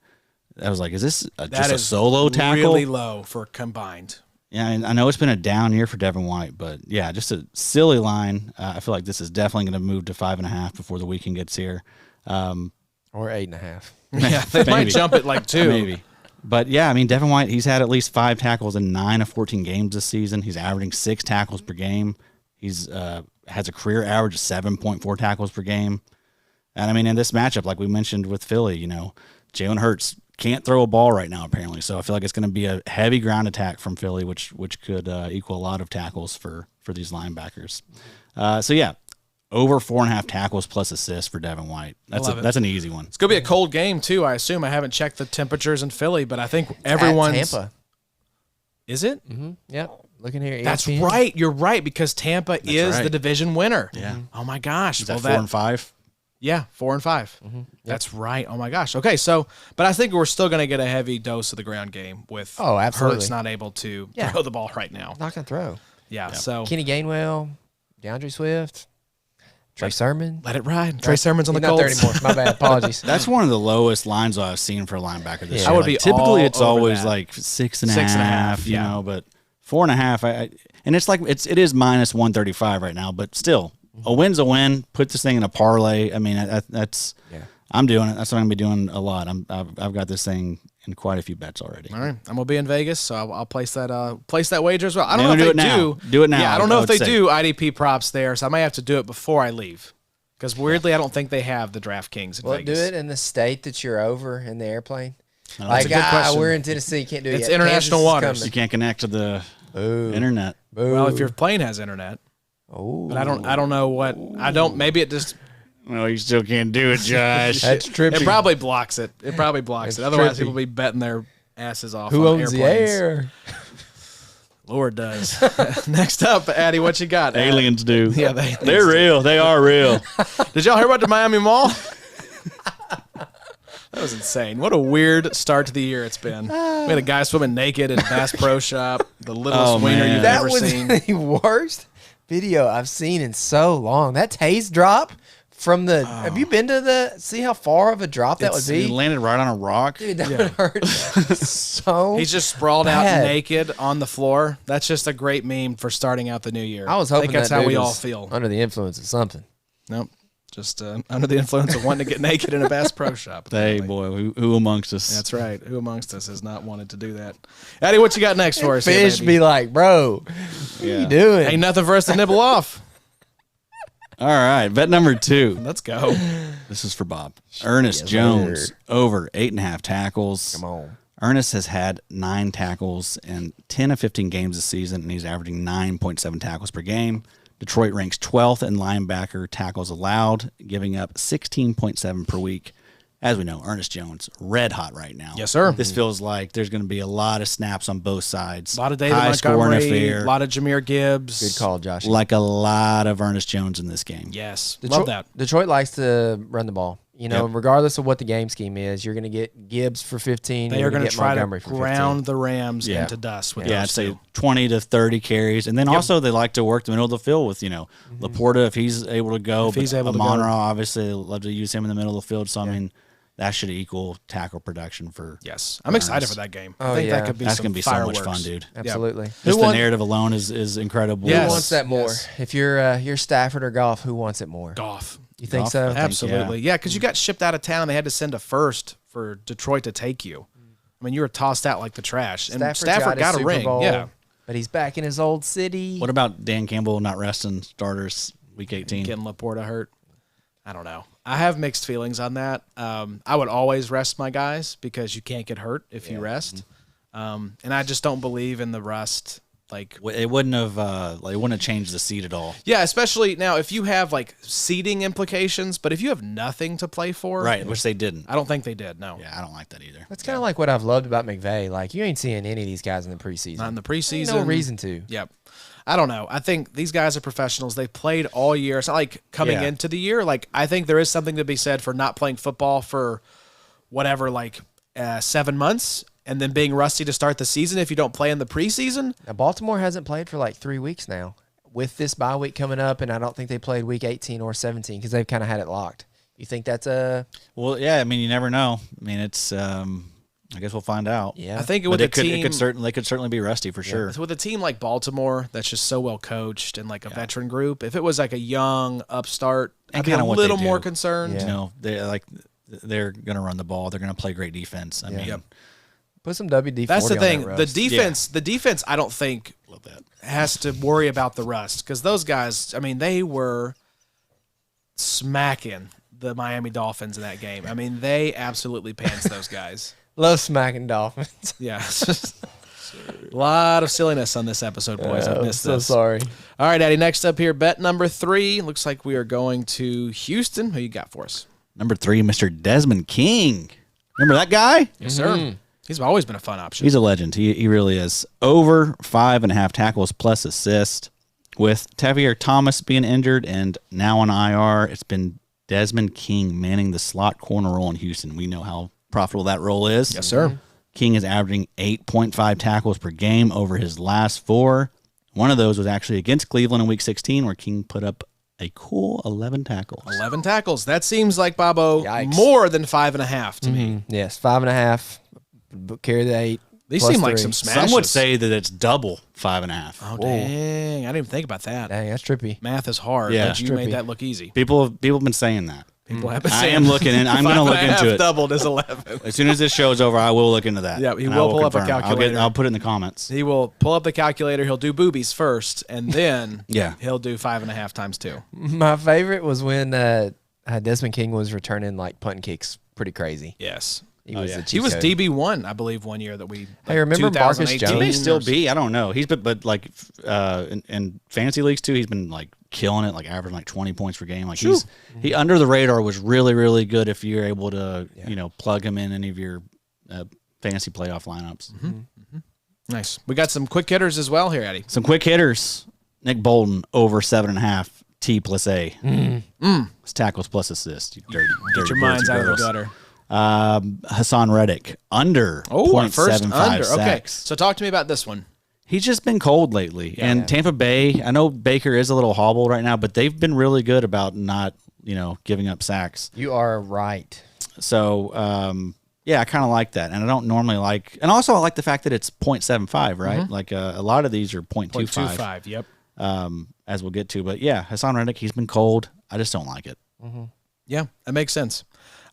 I was like, is this just a solo tackle? Really low for combined. Yeah, and I know it's been a down year for Devin White, but yeah, just a silly line. I feel like this is definitely going to move to 5.5 before the weekend gets here. Or 8.5. Yeah, they might jump it like 2. Maybe. But yeah, I mean, Devin White, he's had at least 5 tackles in 9 of 14 games this season. He's averaging 6 tackles per game. He's has a career average of 7.4 tackles per game. And I mean, in this matchup, like we mentioned with Philly, Jalen Hurts can't throw a ball right now, apparently. So I feel like it's going to be a heavy ground attack from Philly, which could equal a lot of tackles for these linebackers. So yeah, over 4.5 tackles plus assists for Devin White. That's an easy one. It's going to be a cold game, too, I assume. I haven't checked the temperatures in Philly, but I think everyone's... At Tampa. Is it? Mm-hmm. Yep. Looking here. ESPN. That's right. You're right, because Tampa is right. the division winner. Yeah. Oh, my gosh. Is that 4 and 5? Yeah, 4 and 5. Mm-hmm. Yep. That's right. Oh, my gosh. Okay, but I think we're still going to get a heavy dose of the ground game with absolutely. Hurts not able to throw the ball right now. Not going to throw. Yeah, so... Kenny Gainwell, DeAndre Swift... Trey Sermon. Let it ride. Trey Sermon's on the He's Colts. not there anymore. My bad. Apologies. That's one of the lowest lines I've seen for a linebacker this year. I would be typically all it's over always that. like 6.5, 6.5, you know, but 4.5. And it's like it is minus 135 right now, but still a win's a win. Put this thing in a parlay. I mean, that's I'm doing it. That's what I'm gonna be doing a lot. I've got this thing in quite a few bets already. All right, I'm gonna be in Vegas, so I'll place that wager as well. I don't know if do they it now. do. Do it now, Yeah, I don't I know if would they say. do IDP props there, so I might have to do it before I leave. Because weirdly, I don't think they have the DraftKings in Well, Vegas. do it in the state that you're over in the airplane. That's a good question. We're in Tennessee, can't do it It's yet. international Kansas is waters. coming. You can't connect to the internet. Well, if your plane has internet, but I don't know what. Maybe it just. Well, you still can't do it, Josh. That's trippy. It probably blocks it. It probably blocks it. Otherwise, trippy. people be betting their asses off. Who on owns airplanes. the air? Lord does. Next up, Addy, what you got? Aliens do. Yeah, they're real. They are real. Did y'all hear about the Miami Mall? That was insane. What a weird start to the year it's been. We had a guy swimming naked in Bass Pro Shop. The littlest wiener man. you've That ever was seen. the worst video I've seen in so long. That tase drop from the. Have you been to see how far of a drop that would He be? landed right on a rock. Dude, that would hurt so. He's just sprawled out bad. naked on the floor. That's just a great meme for starting out the new year. I was hoping think that's that how dude we all was feel. under the influence of something. Nope. Just under the influence of wanting to get naked in a Bass Pro Shop. Hey, apparently. boy, who amongst us? That's right. Who amongst us has not wanted to do that? Addy, what you got next for us? here, Fish baby? be like, bro, what you doing? Ain't nothing for us to nibble off. All right, bet number 2. Let's go. This is for Bob. Ernest Yes, Jones, sir. over 8.5 tackles. Come on. Ernest has had 9 tackles in 10 of 15 games this season, and he's averaging 9.7 tackles per game. Detroit ranks 12th in linebacker tackles allowed, giving up 16.7 per week. As we know, Ernest Jones, red hot right now. Yes, sir. This feels like there's going to be a lot of snaps on both sides. A lot of David High scoring Montgomery, affair. a lot of Jameer Gibbs. Good call, Josh. Like a lot of Ernest Jones in this game. Yes. Detroit, Love that. Detroit likes to run the ball. You know, regardless of what the game scheme is, you're going to get Gibbs for 15. They you're are going to get try to Montgomery for 15. ground the Rams Yeah. into dust with Yeah, I'd those say two. 20 to 30 carries. And then also they like to work the middle of the field with, Laporta, if he's able to go. If he's able to go. Amonra, obviously, they love to use him in the middle of the field. So, I mean, that should equal tackle production for. Yes. I'm excited for that game. I Oh, think yeah. that could be That's some going to be so fireworks. much fun, dude. Absolutely. Just the narrative alone is incredible. Yes. Who wants that more? Yes. If you're Stafford or Goff, who wants it more? Goff. You think Goff, so? I think, Absolutely. Yeah, because you got shipped out of town. They had to send a first for Detroit to take you. I mean, you were tossed out like the trash. And Stafford got his a Super ring. Bowl, Yeah. but he's back in his old city. What about Dan Campbell not resting starters week 18? Getting Laporta hurt. I don't know. I have mixed feelings on that. I would always rest my guys because you can't get hurt if you rest. And I just don't believe in the rust. Like, It wouldn't have changed the seed at all. yeah, especially now if you have like seeding implications, but if you have nothing to play for, Right, which they didn't. I don't think they did. No, Yeah, I don't like that either. That's kind of like what I've loved about McVay. Like, you ain't seeing any of these guys in the preseason. not in the Ain't preseason. no reason to. Yep. I don't know. I think these guys are professionals. They've played all year. It's not like coming Yeah. into the year. Like, I think there is something to be said for not playing football for whatever, 7 months and then being rusty to start the season if you don't play in the preseason. Now, Baltimore hasn't played for like 3 weeks now. With this bye week coming up, and I don't think they played week 18 or 17 because they've kind of had it locked. You think that's a Well, yeah, I mean, you never know. I mean, it's I guess we'll find out. Yeah. I think But with a they team, could certainly be rusty for sure. with a team like Baltimore that's just so well coached and like a veteran group, if it was like a young upstart, I'd be a kinda what they little do. more concerned. Yeah. You know, they're going to run the ball. They're going to play great defense. I mean, Put some WD-40 That's the on thing. that The roast. defense, I don't think love that. has to worry about the rust because those guys, I mean, they were smacking the Miami Dolphins in that game. I mean, they absolutely pants those guys. Love smacking Dolphins. Yeah. A lot of silliness on this episode, boys. I've missed so this. sorry. All right, Daddy. Next up here, bet number 3. Looks like we are going to Houston. Who you got for us? Number 3, Mr. Desmond King. Remember that guy? Yes, sir. He's always been a fun option. He's a legend. He really is. Over 5.5 tackles plus assist. With Tavier Thomas being injured and now on IR, it's been Desmond King manning the slot corner role in Houston. We know how profitable that role is. Yes, sir. King is averaging 8.5 tackles per game over his last 4. One of those was actually against Cleveland in Week 16, where King put up a cool 11 tackles. 11 tackles. That seems like, Bobo, Yikes. more than 5.5 to me. Yes, 5.5. Carry the 8. These plus seem like 3. some smashes. Some would say that it's double 5.5. Oh, dang. I didn't even think about that. Dang, that's trippy. Math is hard, Yeah. but you Trippy. made that look easy. People have been saying that. People have been I saying am looking in. I'm going to look 5.5 into it. doubled is 11. As soon as this show's over, I will look into that. Yeah, he And will I pull up a confirm. calculator. I'll put it in the comments. He will pull up the calculator. He'll do boobies first, and then Yeah. he'll do 5.5 times 2. My favorite was when Desmond King was returning like punt and kicks. Pretty crazy. Yes. He was the He cheat was code. DB1, I believe, one year that we. Hey, remember Marcus 2018 Jones? He may still or- be. I don't know. He's been, but like in fantasy leagues too, he's been like killing it, like averaging like 20 points per game. Like he under the radar was really, really good if you're able to plug him in any of your fantasy playoff lineups. Nice. We got some quick hitters as well here, Eddie. Some quick hitters. Nick Bolton over 7.5 T plus A. It's tackles plus assist. You dirty, Get your minds out of the gutter. Hassan Reddick under Oh, our first 0.75 under. Okay. sacks. So talk to me about this one. He's just been cold lately. And Tampa Bay, I know Baker is a little hobbled right now, but they've been really good about not, giving up sacks. You are right. So, I kind of like that. And I don't normally like, and also I like the fact that it's 0.75, right? Like a lot of these are 0.25, 0.25, yep. as we'll get to. But yeah, Hassan Reddick, he's been cold. I just don't like it. Yeah, that makes sense.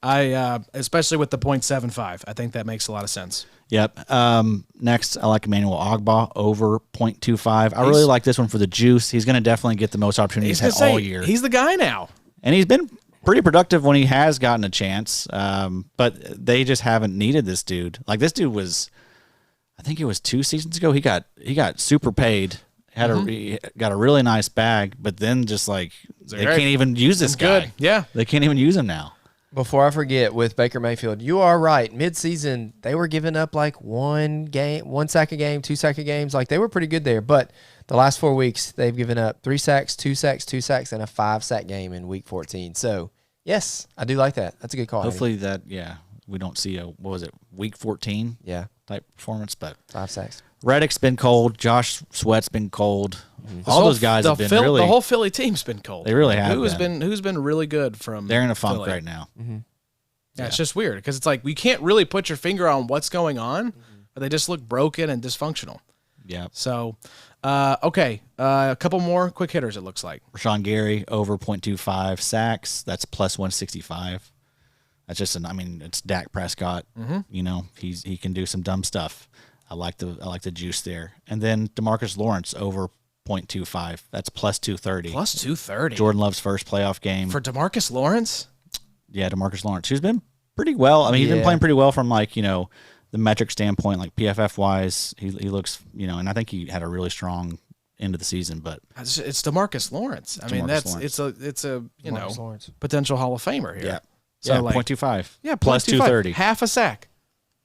I especially with the 0.75, I think that makes a lot of sense. Yep. Next, I like Emmanuel Ogbah over 0.25. I really like this one for the juice. He's going to definitely get the most opportunities He's he's gonna had all say, year. He's the guy now. And he's been pretty productive when he has gotten a chance. But they just haven't needed this dude. Like this dude was, I think it was 2 seasons ago. He got super paid. He got a really nice bag, but then just like they can't even use this guy. Good. Yeah. They can't even use him now. Before I forget, with Baker Mayfield, you are right. Mid-season, they were giving up like 1 sack a game, 2 sack a games. Like they were pretty good there. But the last 4 weeks, they've given up 3 sacks, 2 sacks, 2 sacks, and a 5-sack game in Week 14. So yes, I do like that. That's a good call. Hopefully we don't see Week 14 type performance, but 5 sacks. Reddick's been cold. Josh Sweat's been cold. All those guys have been really. The whole Philly team's been cold. They really have Who's been. Who's been really good from? They're in a funk Philly? right now. Yeah, it's just weird because it's like you can't really put your finger on what's going on, but they just look broken and dysfunctional. Yeah. So, okay, a couple more quick hitters. It looks like Rashawn Gary over 0.25 sacks. That's plus 165. That's just it's Dak Prescott. He can do some dumb stuff. I like the juice there. And then DeMarcus Lawrence over 0.25. That's plus 230. plus 230 Jordan Love's first playoff game. for DeMarcus Lawrence. Yeah, DeMarcus Lawrence, who's been pretty well. I mean, he's been playing pretty well from the metric standpoint, like PFF wise. He looks, and I think he had a really strong end of the season. But It's DeMarcus Lawrence. I mean, DeMarcus Lawrence. it's a Lawrence. potential Hall of Famer here. yeah, So, yeah, like- 0.25. Yeah, plus 0.25, 230. half a sack.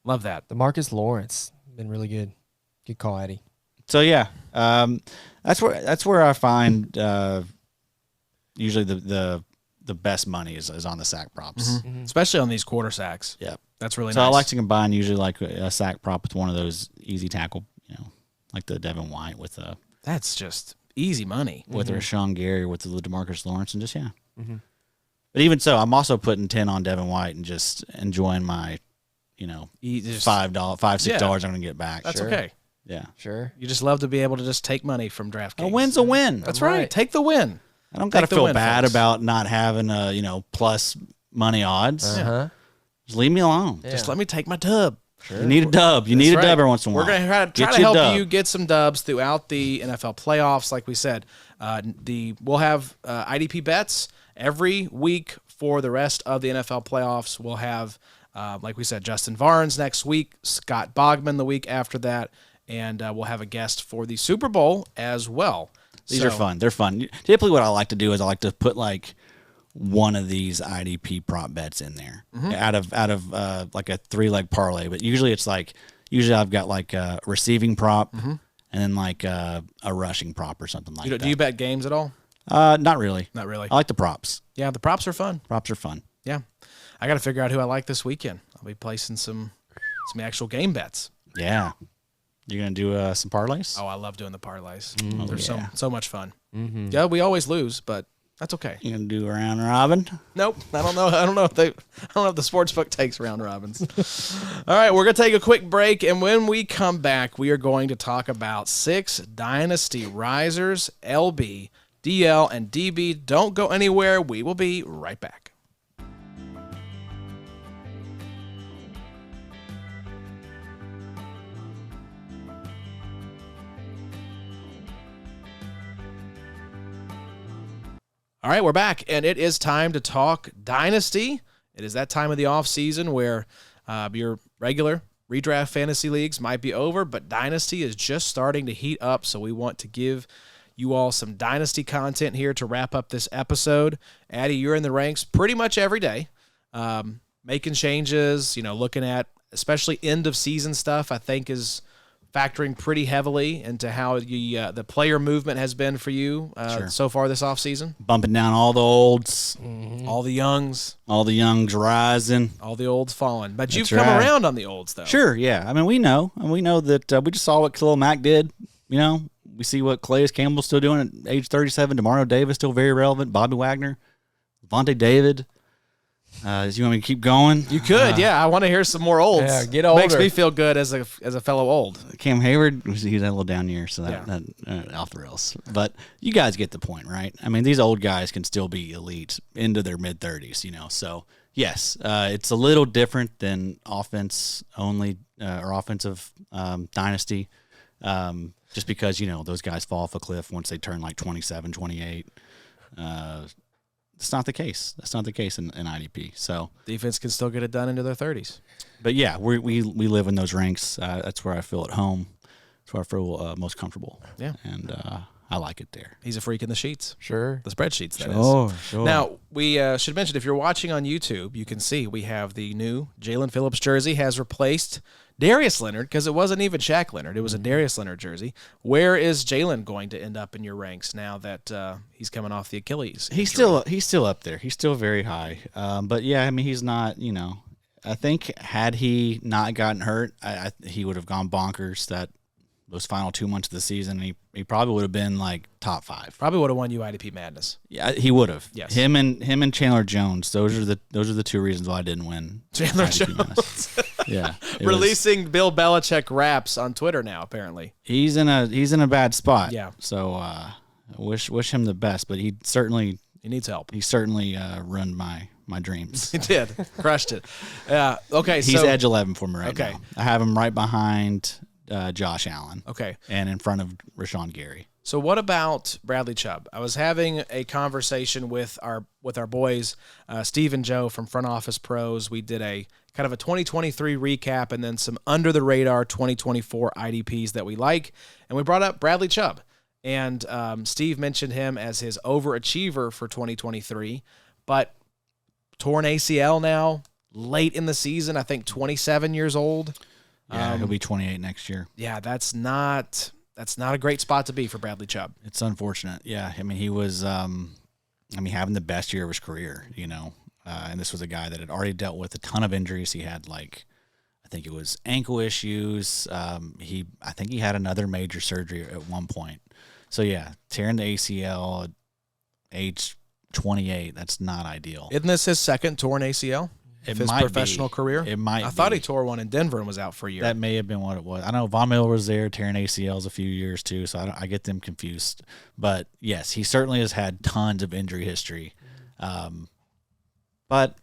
Love that. DeMarcus Lawrence been really good. Good call, Eddie. So yeah, that's where I find usually the best money is on the sack props. Especially on these quarter sacks. Yep. That's really So nice. I like to combine usually like a sack prop with one of those easy tackle, like the Devin White with That's just easy money. Rashawn Gary with the DeMarcus Lawrence and just But even so, I'm also putting 10 on Devin White and just enjoying my You just- $5, $6 Yeah. I'm going to get back. That's Sure. okay. Yeah. Sure. You just love to be able to just take money from DraftKings. A win's a win. That's I'm right. right. Take the win. I don't got to Take the feel win, bad folks. about not having plus money odds. Uh-huh. Just leave me alone. Yeah. Just let me take my dub. You need a dub. You That's need a right. dub every once in a while. We're going to try Get to your help dub. you get some dubs throughout the NFL playoffs. Like we said, we'll have IDP bets every week for the rest of the NFL playoffs. We'll have, like we said, Justin Varnes next week, Scott Bogman the week after that, and we'll have a guest for the Super Bowl as well. These are fun. They're fun. Typically, what I like to do is I like to put like one of these IDP prop bets in there out of like a 3-leg parlay. But usually I've got like a receiving prop and then like a rushing prop or something like that. Do you bet games at all? Not really. Not really. I like the props. Yeah, the props are fun. Props are fun. Yeah. I got to figure out who I like this weekend. I'll be placing some actual game bets. Yeah. You're gonna do some parlays? Oh, I love doing the parlays. Oh, They're yeah. so much fun. Yeah, we always lose, but that's okay. You gonna do a round robin? Nope, I don't know. I don't know if the sports book takes round robins. All right, we're gonna take a quick break, and when we come back, we are going to talk about 6 Dynasty risers, LB, DL, and DB. Don't go anywhere. We will be right back. All right, we're back, and it is time to talk Dynasty. It is that time of the off season where your regular redraft fantasy leagues might be over, but Dynasty is just starting to heat up, so we want to give you all some Dynasty content here to wrap up this episode. Addie, you're in the ranks pretty much every day, making changes, looking at especially end-of-season stuff, I think is factoring pretty heavily into how the player movement has been for you so far this offseason. Bumping down all the olds, All the youngs, all the youngs rising. all the olds falling. But you've That's come right. around on the olds, though. Sure, yeah. I mean, we know that we just saw what Khalil Mack did. We see what Calais Campbell's still doing at age 37. Demario Davis still very relevant. Bobby Wagner, Vontae David. Do you want me to keep going? You could, yeah. I want to hear some more olds. Yeah, get Makes older. me feel good as a fellow old. Cam Hayward, he's a little down here, so that off the rails. But you guys get the point, right? I mean, these old guys can still be elite into their mid-30s, So, yes, it's a little different than offense only or offensive dynasty just because, those guys fall off a cliff once they turn like 27, 28. That's not the case. That's not the case in IDP. So Defense can still get it done into their 30s. but yeah, we live in those ranks. That's where I feel at home. That's where I feel most comfortable. Yeah. And I like it there. He's a freak in the sheets. Sure. The spreadsheets, that is. Sure. Now, we should mention, if you're watching on YouTube, you can see we have the new Jalen Phillips jersey has replaced Darius Leonard, because it wasn't even Shaq Leonard. It was a Darius Leonard jersey. Where is Jalen going to end up in your ranks now that he's coming off the Achilles injury? he's still up there. He's still very high. But yeah, I mean, he's not. I think had he not gotten hurt, he would have gone bonkers those final 2 months of the season. He probably would have been like top 5. Probably would have won you IDP Madness. Yeah, he would have. Yes. Him and Chandler Jones. Those are the 2 reasons why I didn't win. Chandler IDP Jones. Madness. Yeah. it was- Releasing Bill Belichick raps on Twitter now, apparently. He's in a bad spot. Yeah. So I wish him the best, but he certainly He needs help. ruined my dreams. He did. Crushed it. Yeah. Okay. He's so, edge 11 for me right Okay. now. I have him right behind Josh Allen. Okay. And in front of Rashawn Gary. So what about Bradley Chubb? I was having a conversation with our boys, Steve and Joe from Front Office Pros. We did a kind of a 2023 recap and then some under the radar 2024 IDPs that we like, and we brought up Bradley Chubb. And Steve mentioned him as his overachiever for 2023, but torn ACL now, late in the season. I think 27 years old. Yeah, he'll be 28 next year. Yeah, that's not a great spot to be for Bradley Chubb. It's unfortunate. Yeah, I mean, he was having the best year of his career, and this was a guy that had already dealt with a ton of injuries. He had I think it was ankle issues. I think he had another major surgery at one point. So yeah, tearing the ACL at age 28, that's not ideal. Isn't this his second torn ACL? of his might professional be. career? It might I thought be. he tore one in Denver and was out for a year. That may have been what it was. I know Von Miller was there tearing ACLs a few years too, so I get them confused. But yes, he certainly has had tons of injury history. But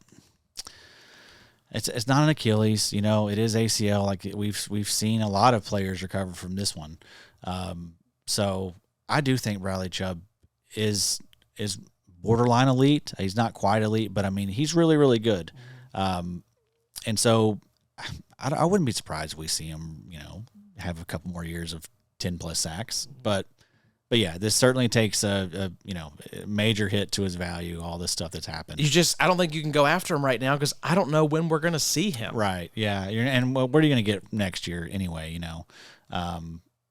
it's not an Achilles, you know. It is ACL. Like we've seen a lot of players recover from this one. So I do think Bradley Chubb is borderline elite. He's not quite elite, but I mean he's really, really good. And so I wouldn't be surprised if we see him, you know, have a couple more years of 10+ sacks. But yeah, this certainly takes a major hit to his value, all this stuff that's happened. I don't think you can go after him right now because I don't know when we're going to see him. Right, yeah. And what are you going to get next year anyway, you know?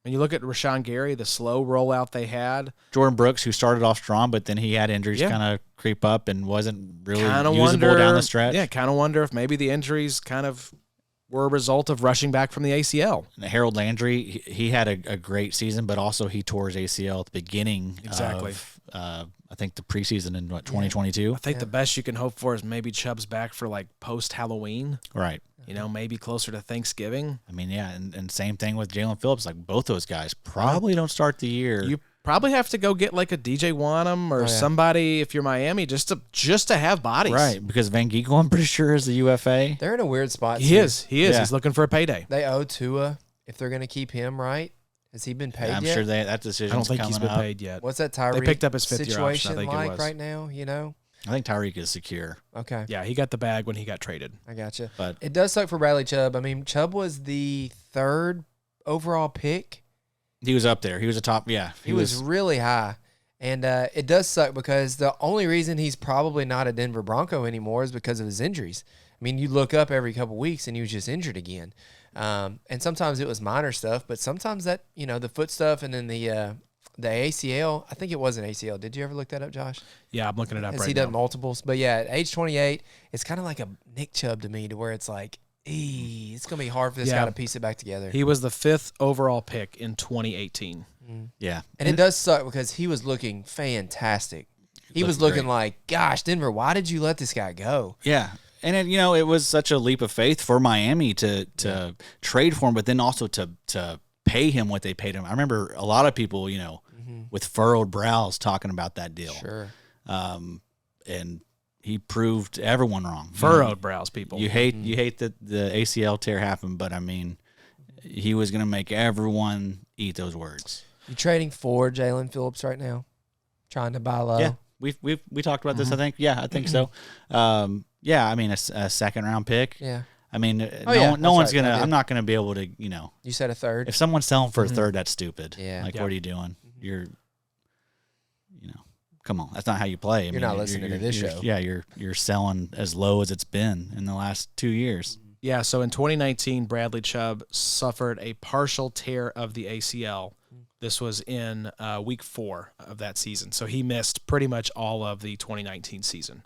When you look at Rashawn Gary, the slow rollout they had. Jordan Brooks, who started off strong, but then he had injuries kind of creep up and wasn't really Kinda usable down the stretch. Yeah, kind of wonder if maybe the injuries kind of were a result of rushing back from the ACL. And Harold Landry, he had a great season, but also he tore his ACL at the beginning of, I think, the preseason in 2022. I think the best you can hope for is maybe Chubb's back for like post-Halloween. Right. You know, maybe closer to Thanksgiving. I mean, yeah, and same thing with Jalen Phillips. Like both those guys probably don't start the year. You probably have to go get like a DJ Wanham or somebody if you're Miami just to have bodies. Right, because Van Ginkel, I'm pretty sure, is the UFA. They're in a weird spot. He is. Yeah. He's looking for a payday. They owe Tua if they're going to keep him, right? Has he been paid Yeah, I'm yet? sure that decision's I don't think he's been coming up. paid yet. What's that Tyreek They picked up his fifth-year situation option, I think it like was. right now, you know? I think Tyreek is secure. Okay. Yeah, he got the bag when he got traded. I gotcha. But It does suck for Bradley Chubb. I mean, Chubb was the 3rd overall pick. he was up there. He was a top, He was really high. And it does suck because the only reason he's probably not a Denver Bronco anymore is because of his injuries. I mean, you look up every couple weeks and he was just injured again. And sometimes it was minor stuff, but sometimes that, you know, the foot stuff and then the ACL, I think it was an ACL. Did you ever look that up, Josh? Yeah, I'm looking it up Has right he now. done multiples? But yeah, at age 28, it's kind of like a Nick Chubb to me, to where it's like, it's going to be hard for this guy to piece it back together. He was the 5th overall pick in 2018. yeah. And it does suck because he was looking fantastic. He was looking like, gosh, Denver, why did you let this guy go? Yeah. And it was such a leap of faith for Miami to trade for him, but then also to pay him what they paid him. I remember a lot of people, you know, with furrowed brows talking about that deal. Sure. And he proved everyone wrong. Furrowed brows, people. You hate that the ACL tear happened, but I mean, he was going to make everyone eat those words. You trading for Jalen Phillips right now? Trying to buy low? Yeah, we talked about this. I think. Yeah, I think so. Yeah, I mean a second round pick. Yeah. I mean, yeah, no one's right, gonna. I did. I'm not gonna be able to. You know, You said a 3rd? if someone's selling for a third, that's stupid. Yeah. Like, Yeah. what are you doing? You're, come on, that's not how you play. I You're not listening to this show. Yeah, you're selling as low as it's been in the last 2 years. Yeah, so in 2019, Bradley Chubb suffered a partial tear of the ACL. This was in week 4 of that season. So he missed pretty much all of the 2019 season.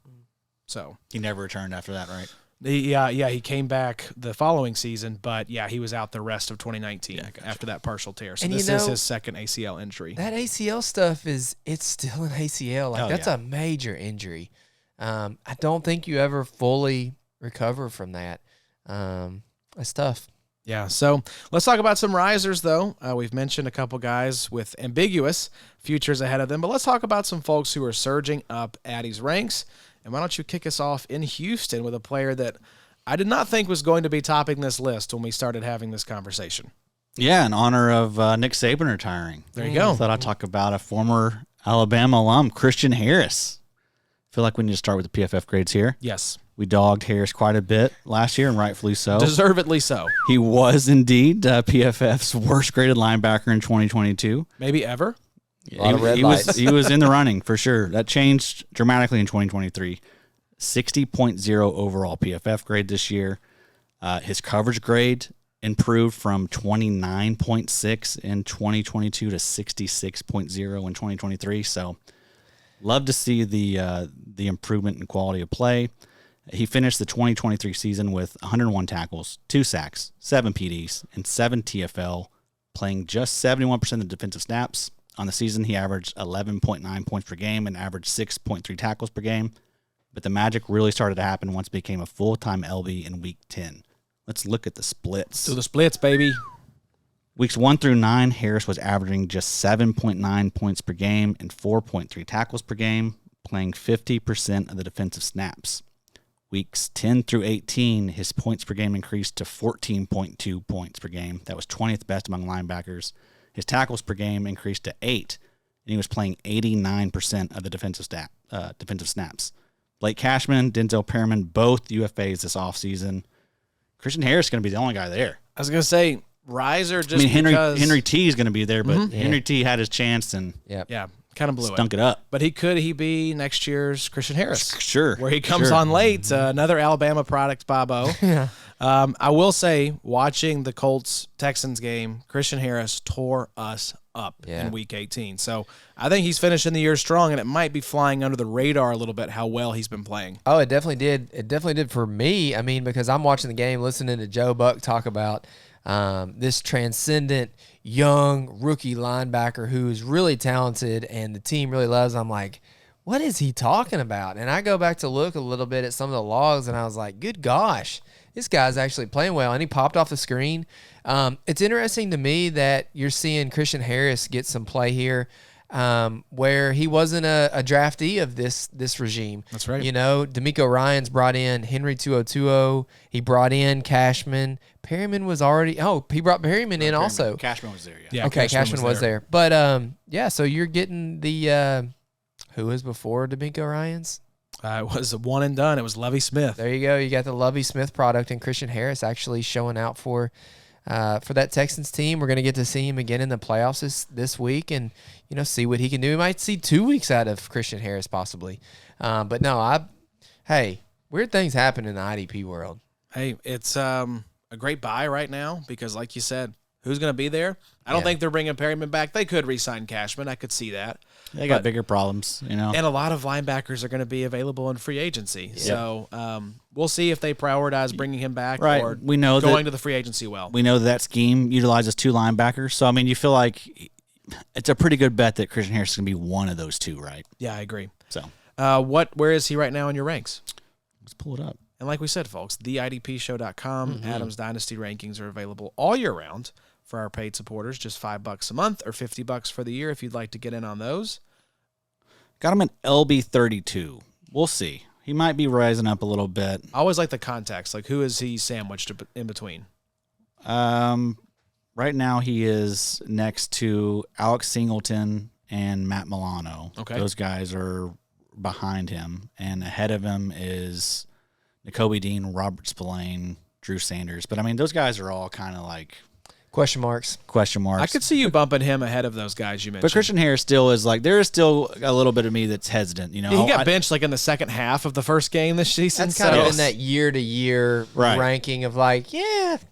So He never returned after that, right? he came back the following season, but yeah, he was out the rest of 2019 after that partial tear. So And this you is know, his second ACL injury. That ACL stuff it's still an ACL. Like, that's a major injury. I don't think you ever fully recover from that. That's tough. Yeah, so let's talk about some risers, though. We've mentioned a couple guys with ambiguous futures ahead of them, but let's talk about some folks who are surging up Addy's ranks. And why don't you kick us off in Houston with a player that I did not think was going to be topping this list when we started having this conversation. Yeah, in honor of Nick Saban retiring. There you go. I thought I'd talk about a former Alabama alum, Christian Harris. I feel like we need to start with the PFF grades here. Yes. We dogged Harris quite a bit last year, and rightfully so. Deservedly so. He was indeed PFF's worst graded linebacker in 2022. Maybe ever. A lot of red lights. He was in the running for sure. That changed dramatically in 2023. 60.0 overall PFF grade this year. His coverage grade improved from 29.6 in 2022 to 66.0 in 2023. So, love to see the improvement in quality of play. He finished the 2023 season with 101 tackles, 2 sacks, 7 PDs, and 7 TFL, playing just 71% of defensive snaps. On the season, he averaged 11.9 points per game and averaged 6.3 tackles per game. but the magic really started to happen once he became a full-time LB in Week 10. Let's look at the splits. Do the splits, baby. Weeks 1 through 9, Harris was averaging just 7.9 points per game and 4.3 tackles per game, playing 50% of the defensive snaps. Weeks 10 through 18, his points per game increased to 14.2 points per game. That was 20th best among linebackers. His tackles per game increased to 8, and he was playing 89% of the defensive snaps. Blake Cashman, Denzel Perriman, both UFAs this offseason. Christian Harris is going to be the only guy there. I was going to say, riser just Henry because T is going to be there, but Henry T had his chance and kind of blew stunk it up. But could he be next year's Christian Harris? Sure. Where he comes on late, another Alabama product, Bobo. Yeah. I will say, watching the Colts-Texans game, Christian Harris tore us up in Week 18. So I think he's finishing the year strong, and it might be flying under the radar a little bit how well he's been playing. Oh, it definitely did. It definitely did for me. I mean, because I'm watching the game, listening to Joe Buck talk about this transcendent young rookie linebacker who is really talented and the team really loves. I'm like, what is he talking about? And I go back to look a little bit at some of the logs, and I was like, good gosh, this guy's actually playing well. And he popped off the screen. It's interesting to me that you're seeing Christian Harris get some play here, where he wasn't a draftee of this regime. That's right. You know, D'Amico Ryans brought in Henry 2020. He brought in Cashman. Perryman was already. Oh, he brought Perryman in also. Cashman was there, yeah. Okay, Cashman was there. But so you're getting the who was before D'Amico Ryans? It was a one and done. It was Lovie Smith. There you go. You got the Lovie Smith product, and Christian Harris actually showing out for that Texans team. We're going to get to see him again in the playoffs this week, and see what he can do. We might see 2 weeks out of Christian Harris possibly, but no, weird things happen in the IDP world. Hey, it's a great buy right now because, like you said, who's going to be there? I don't think they're bringing Perryman back. They could re-sign Cashman. I could see that. They got bigger problems, And a lot of linebackers are going to be available in free agency. Yep. So we'll see if they prioritize bringing him back or we know going to the free agency well. We know that scheme utilizes 2 linebackers. So, I mean, you feel like it's a pretty good bet that Christian Harris is going to be one of those 2, right? Yeah, I agree. So, where is he right now in your ranks? let's pull it up. And like we said, folks, theidpshow.com, Adam's Dynasty rankings are available all year round for our paid supporters, just $5 a month or $50 for the year if you'd like to get in on those. Got him at LB32. We'll see. He might be rising up a little bit. I always like the context. Like, who is he sandwiched in between? Right now he is next to Alex Singleton and Matt Milano. Okay. Those guys are behind him, and ahead of him is Nakobe Dean, Robert Spillane, Drew Sanders. But, I mean, those guys are all kind of like Question marks. I could see you bumping him ahead of those guys you mentioned. But Christian Harris still is like, there is still a little bit of me that's hesitant. Yeah, he got benched like in the second half of the first game this season. That's kind of in that year-to-year Right. ranking of like,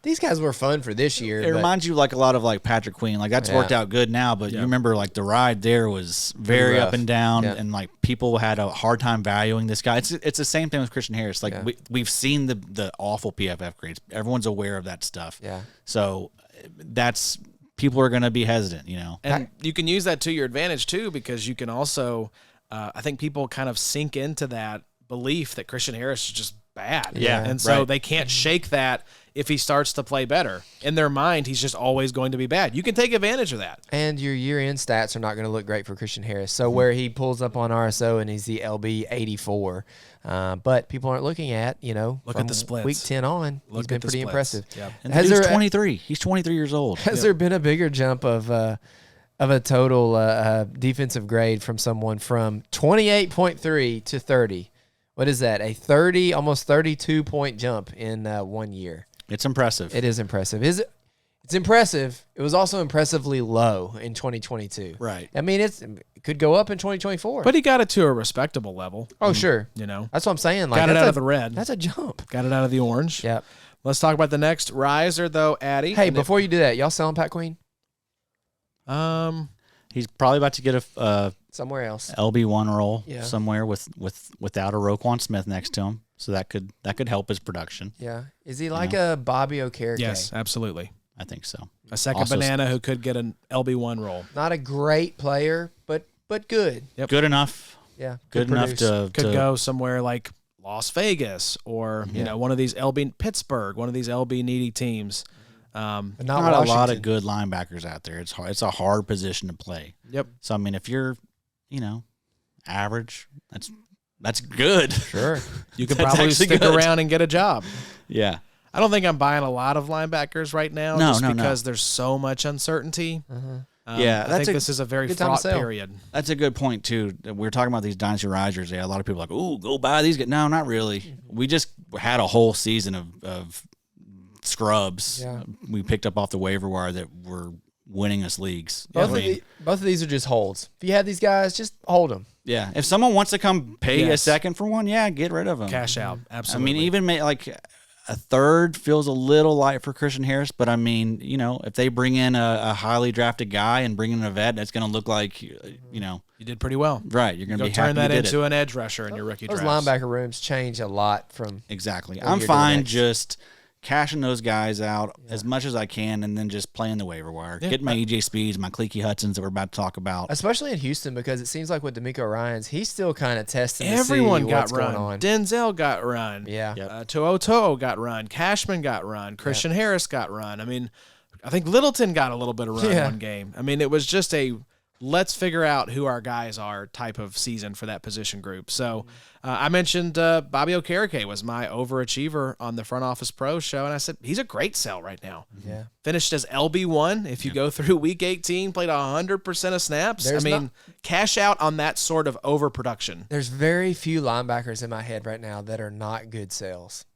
these guys were fun for this year. It but reminds you like a lot of like Patrick Queen. Like that's worked out good now, but you remember like the ride there was very rough. up and down, Yeah. and like people had a hard time valuing this guy. It's the same thing with Christian Harris. Like we've seen the awful PFF grades. Everyone's aware of that stuff. Yeah. So that's people are going to be hesitant, And you can use that to your advantage too, because you can also, I think people kind of sink into that belief that Christian Harris is just bad. Yeah, And so right. they can't shake that if he starts to play better. In their mind, he's just always going to be bad. You can take advantage of that. And your year-end stats are not going to look great for Christian Harris. So where he pulls up on RSO and he's the LB 84, but people aren't looking at, Look from at the splits. week 10 on, he's been at the pretty splits. impressive. Yep. And Has he's there 23. He's 23 years old. Has there been a bigger jump of a total defensive grade from someone from 28.3 to 30? What is that? A 30, almost 32-point jump in 1 year. It's impressive. It is impressive. It's impressive. It was also impressively low in 2022. Right. I mean, it could go up in 2024. But he got it to a respectable level. Oh, sure. That's what I'm saying. Like, got it that's out of the red. That's a jump. Got it out of the orange. Yep. Let's talk about the next riser, though, Addy. Hey, before you do that, y'all selling Pat Queen? He's probably about to get a Somewhere else. LB1 role Yeah. somewhere without a Roquan Smith next to him, so that could help his production. Yeah. Is he like a Bobby Okereke? Yes, absolutely. I think so. A second Also- banana who could get an LB1 role. Not a great player, but good. Yep. Good enough. Yeah, Good enough produce. Could go somewhere like Las Vegas or one of these Pittsburgh, one of these LB needy teams. But Not a lot of good linebackers out there. It's hard. It's a hard position to play. Yep. So I mean, if you're, average, that's good. Sure. You could That's probably actually stick good. around and get a job. Yeah. I don't think I'm buying a lot of linebackers right now, No, just no, no. because there's so much uncertainty. Yeah, I that's think this is a very good time to fraught sell. period. That's a good point too. We were talking about these dynasty risers. Yeah, a lot of people are like, "Ooh, go buy these guys." No, not really. We just had a whole season of scrubs. Yeah. We picked up off the waiver wire that were winning us leagues. Both, I mean, both of these are just holds. If you have these guys, just hold them. yeah. If someone wants to come pay a Yes. second for one, yeah, get rid of them. Cash out, I absolutely. mean, even like a third feels a little light for Christian Harris, but I mean, if they bring in a highly drafted guy and bring in a vet, that's going to look like, you did pretty well. right. You're going to Go be turn happy that you did into it. an edge rusher in your rookie Those drafts. linebacker rooms change a lot from. Exactly. what I'm you're doing fine next. just cashing those guys out as much as I can and then just playing the waiver wire. Yeah. Get my EJ Speeds, my Cleaky Hudsons that we're about to talk about. Especially in Houston, because it seems like with D'Amico Ryans, he's still kind of testing to Everyone see got what's run. going on. Denzel got run. Yeah. Yep. To'o got run. Cashman got run. Christian Harris got run. I mean, I think Littleton got a little bit of run Yeah. one game. I mean, it was just a let's figure out who our guys are type of season for that position group. So I mentioned Bobby Okereke was my overachiever on the Front Office Pro show, and I said he's a great sell right now. Yeah. Finished as LB1. If you go through week 18, played 100% of snaps. There's I mean, cash out on that sort of overproduction. There's very few linebackers in my head right now that are not good sales.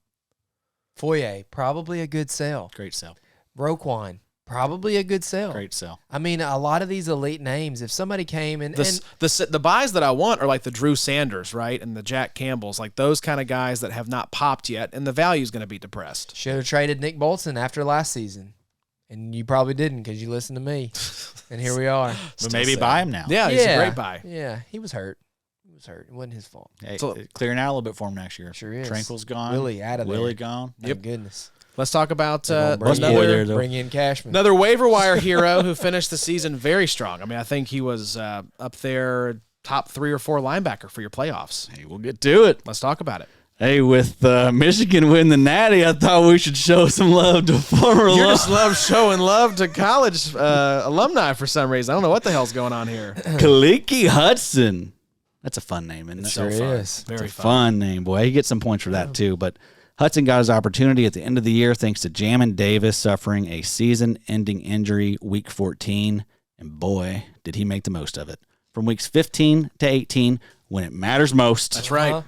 Foye, probably a good sell. Great sell. Roquan, probably a good sell. Great sell. I mean, a lot of these elite names, if somebody came and The buys that I want are like the Drew Sanders, right, and the Jack Campbells, like those kind of guys that have not popped yet, and the value is going to be depressed. should have traded Nick Bolton after last season. And you probably didn't because you listened to me. And here we are. But maybe buy him now. Yeah, he's a great buy. Yeah, he was hurt. It wasn't his fault. Hey, So- clearing out a little bit for him next year. Sure is. Tranquil's gone. Willie out of there. Willie gone. Thank goodness. Let's talk about They're gonna bring, boy there, in, though. bring in Cashman. another waiver wire hero who finished the season very strong. I mean, I think he was up there top 3 or 4 linebacker for your playoffs. Hey, we'll get to it. Let's talk about it. Hey, with Michigan win the Natty, I thought we should show some love to former You alum. just love showing love to college alumni for some reason. I don't know what the hell's going on here. Kaliki Hudson. That's a fun name, isn't it? Sure is. Very It's a fun. fun name, boy. He gets some points for that too. But Hudson got his opportunity at the end of the year thanks to Jamin Davis suffering a season-ending injury week 14, and boy, did he make the most of it. From weeks 15 to 18, when it matters most, That's right.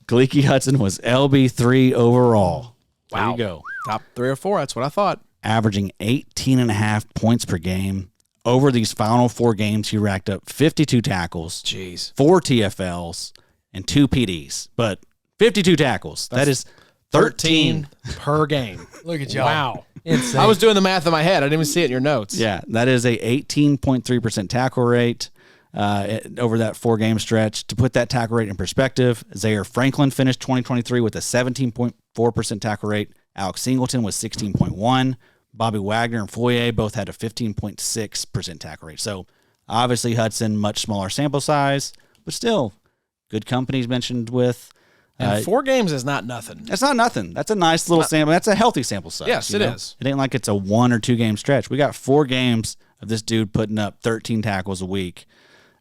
Kaliki Hudson was LB3 overall. There Wow. you go. Top 3 or 4. That's what I thought. Averaging 18.5 points per game. Over these final 4 games, he racked up 52 tackles, Jeez. 4 TFLs, and 2 PDs. But 52 tackles. That is 13. 13 per game. Look at y'all. Wow. Insane. I was doing the math in my head. I didn't even see it in your notes. Yeah, that is a 18.3% tackle rate over that 4-game stretch. To put that tackle rate in perspective, Zaire Franklin finished 2023 with a 17.4% tackle rate. Alex Singleton was 16.1. Bobby Wagner and Foye both had a 15.6% tackle rate. So obviously Hudson, much smaller sample size, but still good companies mentioned with. And 4 games is not nothing. That's not nothing. That's a nice little sample. That's a healthy sample size. Yes, you it know? is. It ain't like it's a 1 or 2 game stretch. We got 4 games of this dude putting up 13 tackles a week.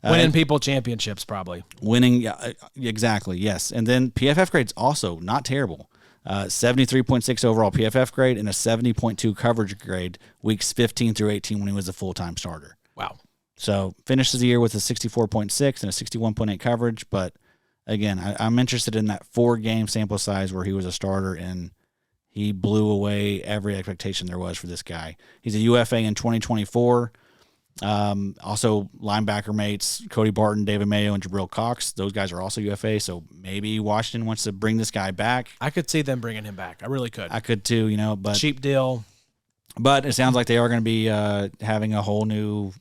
Winning people championships, probably. Winning, yeah, exactly, yes. And then PFF grade's also not terrible. 73.6 overall PFF grade and a 70.2 coverage grade weeks 15 through 18 when he was a full-time starter. Wow. So finishes the year with a 64.6 and a 61.8 coverage. But again, I'm interested in that 4-game sample size where he was a starter and he blew away every expectation there was for this guy. He's a UFA in 2024. Also linebacker mates, Cody Barton, David Mayo, and Jabril Cox. Those guys are also UFA. So maybe Washington wants to bring this guy back. I could see them bringing him back. I really could. I could too, but Cheap deal. But it sounds like they are going to be having a whole new.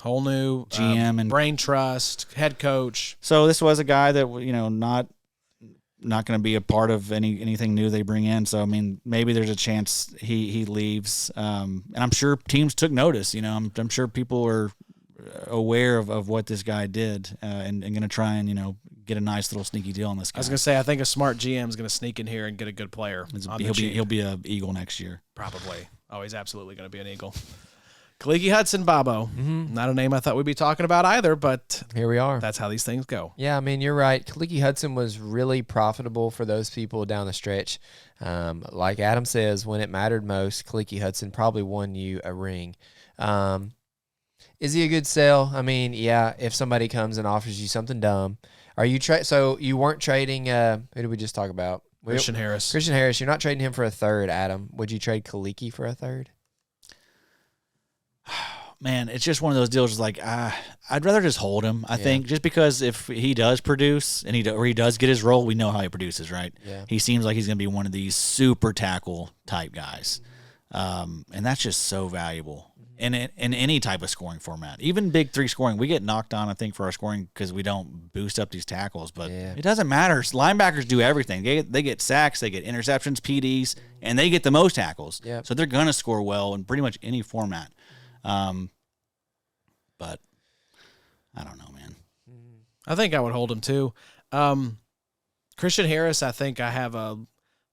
Whole new GM and- brain trust, head coach. So this was a guy that not going to be a part of anything new they bring in. So I mean, maybe there's a chance he leaves. And I'm sure teams took notice. I'm sure people are aware of what this guy did and going to try and get a nice little sneaky deal on this guy. I was going to say, I think a smart GM is going to sneak in here and get a good player. He'll be a Eagle next year. Probably. Oh, he's absolutely going to be an Eagle. Kaliki Hudson, Bobo. Not a name I thought we'd be talking about either, but Here we are. that's how these things go. Yeah, I mean, you're right. Kaliki Hudson was really profitable for those people down the stretch. Like Adam says, when it mattered most, Kaliki Hudson probably won you a ring. Is he a good sell? I mean, yeah, if somebody comes and offers you something dumb. Are you so you weren't trading who did we just talk about? Christian Harris. Christian Harris, you're not trading him for a third, Adam. Would you trade Kaliki for a third? Man, it's just one of those deals. Like, I'd rather just hold him. I think just because if he does produce and he does get his role, we know how he produces, right? Yeah. He seems like he's going to be one of these super tackle type guys, and that's just so valuable in any type of scoring format. Even big three scoring, we get knocked on, I think, for our scoring because we don't boost up these tackles. But it doesn't matter. Linebackers do everything. They get sacks, they get interceptions, PDs, and they get the most tackles. Yep. So they're going to score well in pretty much any format. But I don't know, man. I think I would hold him too. Christian Harris, I think I have a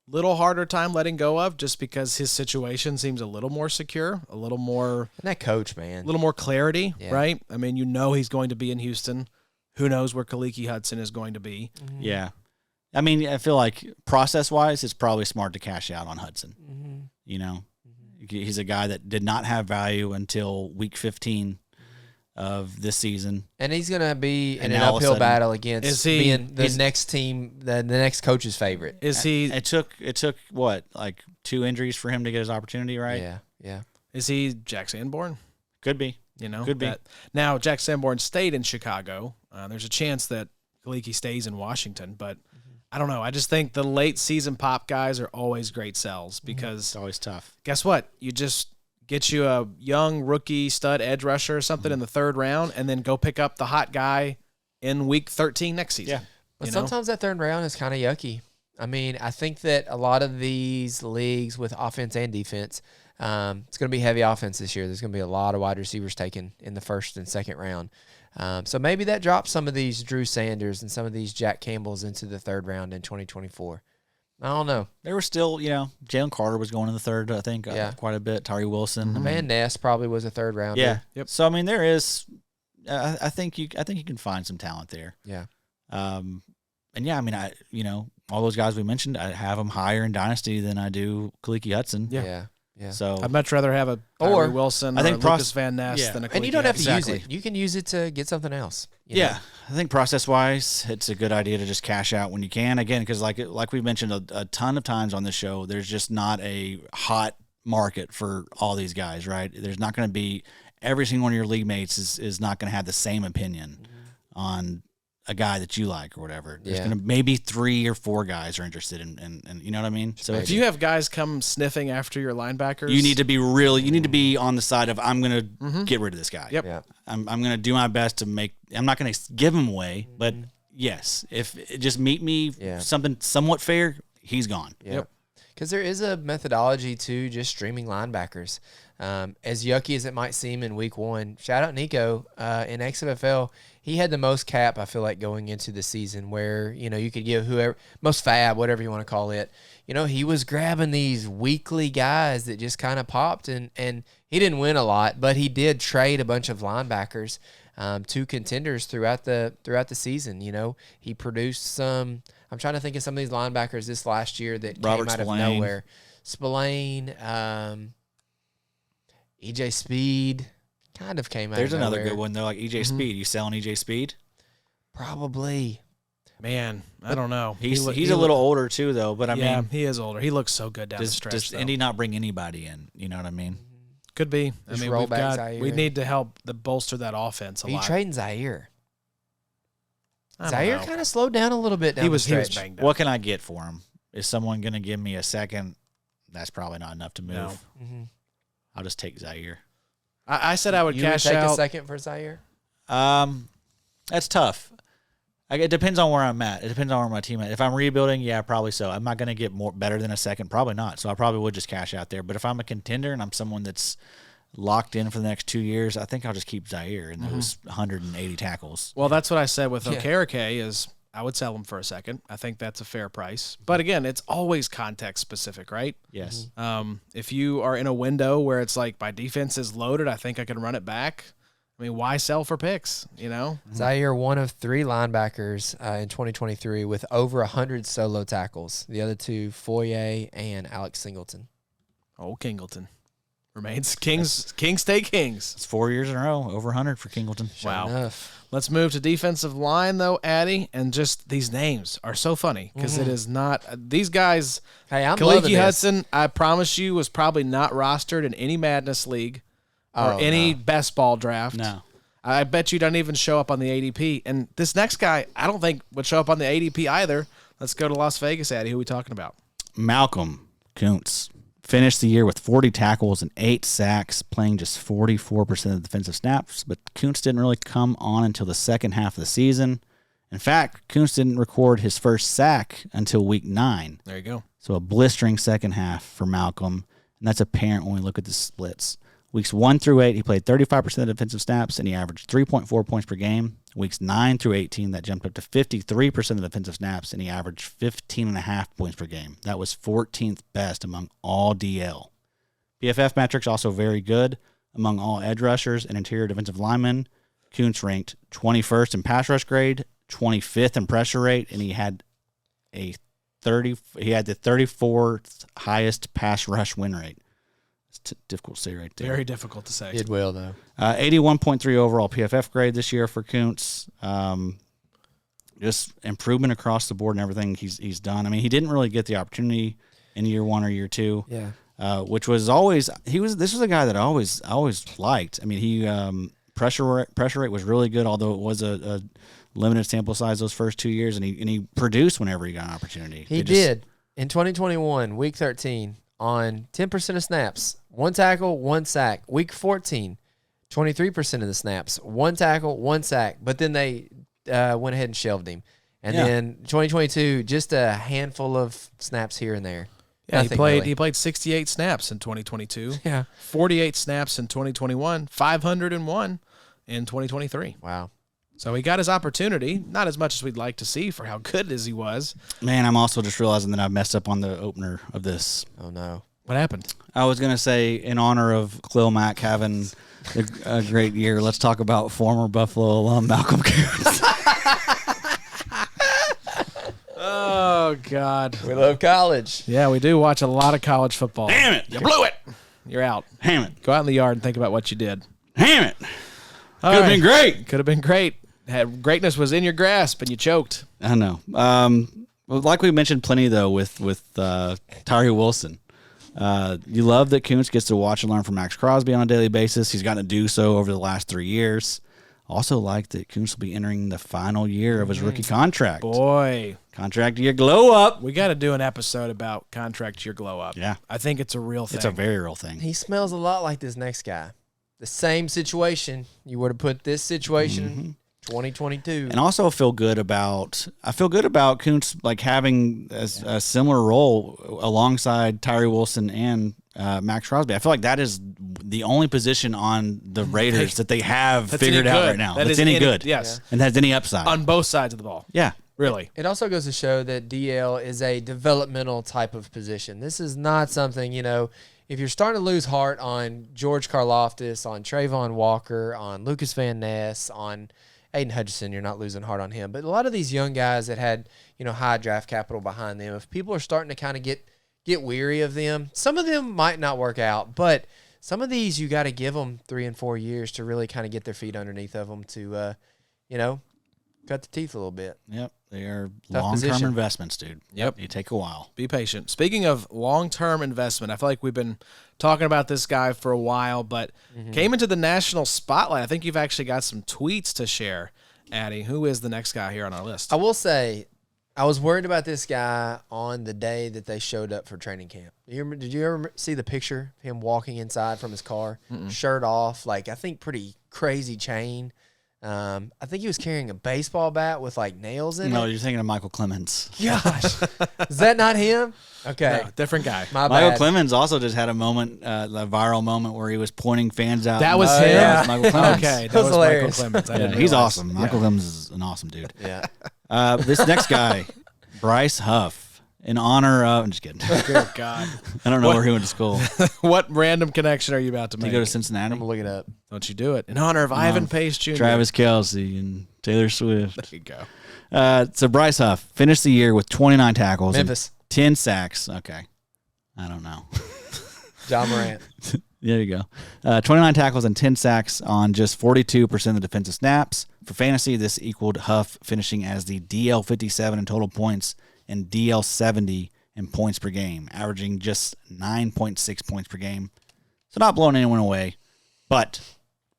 little harder time letting go of just because his situation seems a little more secure, a little more And that coach, man. a little more clarity, Yeah. right? I mean, he's going to be in Houston. Who knows where Kaliki Hudson is going to be? Yeah. I mean, I feel like process-wise, it's probably smart to cash out on Hudson. He's a guy that did not have value until week 15 of this season. And he's going to be in And an now all of a uphill sudden- battle against being the is- next team, the next coach's favorite. Is he It took what, like 2 injuries for him to get his opportunity, right? Yeah. is he Jack Sanborn? Could be. Could be. Now, Jack Sanborn stayed in Chicago. There's a chance that Kaliki stays in Washington, but I don't know. I just think the late season pop guys are always great sells because It's always tough. guess what? You just get you a young rookie stud edge rusher or something in the 3rd round and then go pick up the hot guy in week 13 next season. Yeah. But sometimes that 3rd round is kind of yucky. I mean, I think that a lot of these leagues with offense and defense, it's going to be heavy offense this year. There's going to be a lot of wide receivers taken in the 1st and 2nd round. So maybe that drops some of these Drew Sanders and some of these Jack Campbells into the 3rd round in 2024. I don't know. There were still, Jalen Carter was going in the 3rd, I think, quite a bit. Tari Wilson. Van Ness probably was a 3rd rounder. Yeah. Yep. So I mean, there is. I think you can find some talent there. Yeah. And yeah, I mean, all those guys we mentioned, I have them higher in Dynasty than I do Kaliki Hudson. Yeah. So I'd much rather have a Or- Tyree Wilson I or think Lucas Van Ness yeah. than a And you Kaliki don't have to Hudson. use it. You can use it to get something else. you know? yeah, I think process-wise, it's a good idea to just cash out when you can. Again, because like we mentioned a ton of times on the show, there's just not a hot market for all these guys, right? There's not going to be every single one of your league mates is not going to have the same opinion on a guy that you like or whatever. There's Yeah. going to maybe 3 or 4 guys are interested in you know what I mean? So If you have guys come sniffing after your linebackers, you need to be on the side of I'm going to get rid of this guy. Yep. Yeah. I'm going to do my best to make. I'm not going to give him away, but yes, if just meet me something somewhat fair, he's gone. Yep. Because there is a methodology to just streaming linebackers. As yucky as it might seem in week 1, shout out Nico in XFL. He had the most cap, I feel like, going into the season where, you could give whoever, most fab, whatever you want to call it. He was grabbing these weekly guys that just kind of popped, and he didn't win a lot, but he did trade a bunch of linebackers to contenders throughout the season. He produced some. I'm trying to think of some of these linebackers this last year that Robert came out Spillane. of nowhere. Spillane, EJ Speed, kind of came out There's of another nowhere. good one though, like EJ Speed. You selling EJ Speed? Probably. Man, I don't know. He's He a little older too though, but I yeah, mean, he is older. He looks so good down the does stretch. though. Indy not bring anybody in? You know what I mean? Could be. I Just mean, roll we've back got. Zaire. We need to help bolster that offense a Are you lot. trading Zaire? I don't Zaire know. kind of slowed down a little bit down He was the stretch. banged up. What can I get for him? Is someone going to give me a second? That's probably not enough to move. No. I'll just take Zaire. I said I would You cash would take out. a second for Zaire? That's tough. It depends on where I'm at. It depends on where my team at. If I'm rebuilding, yeah, probably so. I'm not going to get better than a second. Probably not. So I probably would just cash out there. But if I'm a contender and I'm someone that's locked in for the next 2 years, I think I'll just keep Zaire in those 180 tackles. Well, that's what I said with Yeah. Okereke is I would sell him for a second. I think that's a fair price. But again, it's always context specific, right? Yes. If you are in a window where it's like my defense is loaded, I think I can run it back. I mean, why sell for picks, you know? Zaire, one of 3 linebackers in 2023 with over 100 solo tackles. The other 2, Foye and Alex Singleton. Oh, Kingleton. Remains Kings stay Kings. It's 4 years in a row, over 100 for Kingleton. Wow. Enough. Let's move to defensive line, though, Addy. And just these names are so funny because it is not these guys. Hey, I'm loving Kaliki this. Hudson, I promise you, was probably not rostered in any Madness League or Oh, any no. best ball draft. No. I bet you don't even show up on the ADP. And this next guy, I don't think would show up on the ADP either. Let's go to Las Vegas, Addy. Who are we talking about? Malcolm Kuntz finished the year with 40 tackles and 8 sacks, playing just 44% of the defensive snaps. But Kuntz didn't really come on until the second half of the season. In fact, Kuntz didn't record his first sack until week 9. There you go. So a blistering second half for Malcolm, and that's apparent when we look at the splits. Weeks 1 through 8, he played 35% of defensive snaps, and he averaged 3.4 points per game. Weeks 9 through 18, that jumped up to 53% of defensive snaps, and he averaged 15.5 points per game. That was 14th best among all DL. PFF metrics also very good. Among all edge rushers and interior defensive linemen, Kuntz ranked 21st in pass rush grade, 25th in pressure rate, and he had the 34th highest pass rush win rate. It's difficult to say right there. Very difficult to say. It will, though. 81.3 overall PFF grade this year for Kuntz. Just improvement across the board and everything he's done. I mean, he didn't really get the opportunity in year 1 or year 2. Yeah. Which was always this was a guy that I always liked. I mean, he pressure rate was really good, although it was a limited sample size those first 2 years, and he produced whenever he got an opportunity. He did. In 2021, week 13, on 10% of snaps, 1 tackle, 1 sack. Week 14, 23% of the snaps, 1 tackle, 1 sack. But then they went ahead and shelved him. And then 2022, just a handful of snaps here and there. Yeah, Nothing he played 68 snaps in 2022. Yeah. 48 snaps in 2021, 501 in 2023. Wow. So he got his opportunity, not as much as we'd like to see for how good as he was. Man, I'm also just realizing that I messed up on the opener of this. Oh, no. What happened? I was going to say, in honor of Khalil Mack having a great year, let's talk about former Buffalo alum Malcolm Kuntz. Oh, God. We love college. Yeah, we do watch a lot of college football. Damn it. You blew it. You're out. Damn it. Go out in the yard and think about what you did. Damn it. All Could have right. been great. Could have been great. Greatness was in your grasp and you choked. I know. Well, like we mentioned plenty, though, with Tyree Wilson. You love that Kuntz gets to watch and learn from Max Crosby on a daily basis. He's gotten to do so over the last 3 years. Also like that Kuntz will be entering the final year of his rookie contract. Boy, Contract year glow up. we got to do an episode about contract year glow up. Yeah. I think it's a real thing. It's a very real thing. He smells a lot like this next guy. The same situation. You would have put this situation 2022. And also I feel good about Kuntz like having a similar role alongside Tyree Wilson and Max Crosby. I feel like that is the only position on the Raiders that they have That's figured any out good. right now. That That's is any good. Yes. And has any upside. On both sides of the ball. Yeah. Really. It also goes to show that DL is a developmental type of position. This is not something, if you're starting to lose heart on George Karlaftis, on Trayvon Walker, on Lucas Van Ness, on Aiden Hutchinson, you're not losing heart on him. But a lot of these young guys that had, high draft capital behind them, if people are starting to kind of get weary of them, some of them might not work out, but some of these you got to give them 3 and 4 years to really kind of get their feet underneath of them to, cut the teeth a little bit. Yep. They are Tough long-term position. investments, dude. Yep. They take a while. Be patient. Speaking of long-term investment, I feel like we've been talking about this guy for a while, but came into the national spotlight. I think you've actually got some tweets to share, Addy. Who is the next guy here on our list? I will say, I was worried about this guy on the day that they showed up for training camp. Did you ever see the picture of him walking inside from his car, shirt off, like I think pretty crazy chain? I think he was carrying a baseball bat with like nails in No, it. you're thinking of Michael Clemens. Gosh, is that not him? Okay, No, different guy. my Michael bad. Clemens also just had a moment, a viral moment where he was pointing fans out. That was Oh, him? yeah. Michael Clemens. Okay, That that was was hilarious. Michael Clemens. I Yeah, didn't he's realize. awesome. Michael Clemens is an awesome dude. Yeah, This next guy, Bryce Huff, in honor of. I'm just kidding. Good God. I don't know where he went to school. Did What random connection are you about to he make? go to Cincinnati? I'm gonna look it up. Don't you do it. In honor of Ivan Pace Jr. Travis Kelce and Taylor Swift. There you go. So Bryce Huff finished the year with 29 tackles, Memphis. and 10 sacks. Okay, I don't know. John Morant. There you go. 29 tackles and 10 sacks on just 42% of the defensive snaps. For fantasy, this equaled Huff finishing as the DL 57 in total points and DL 70 in points per game, averaging just 9.6 points per game. So not blowing anyone away, but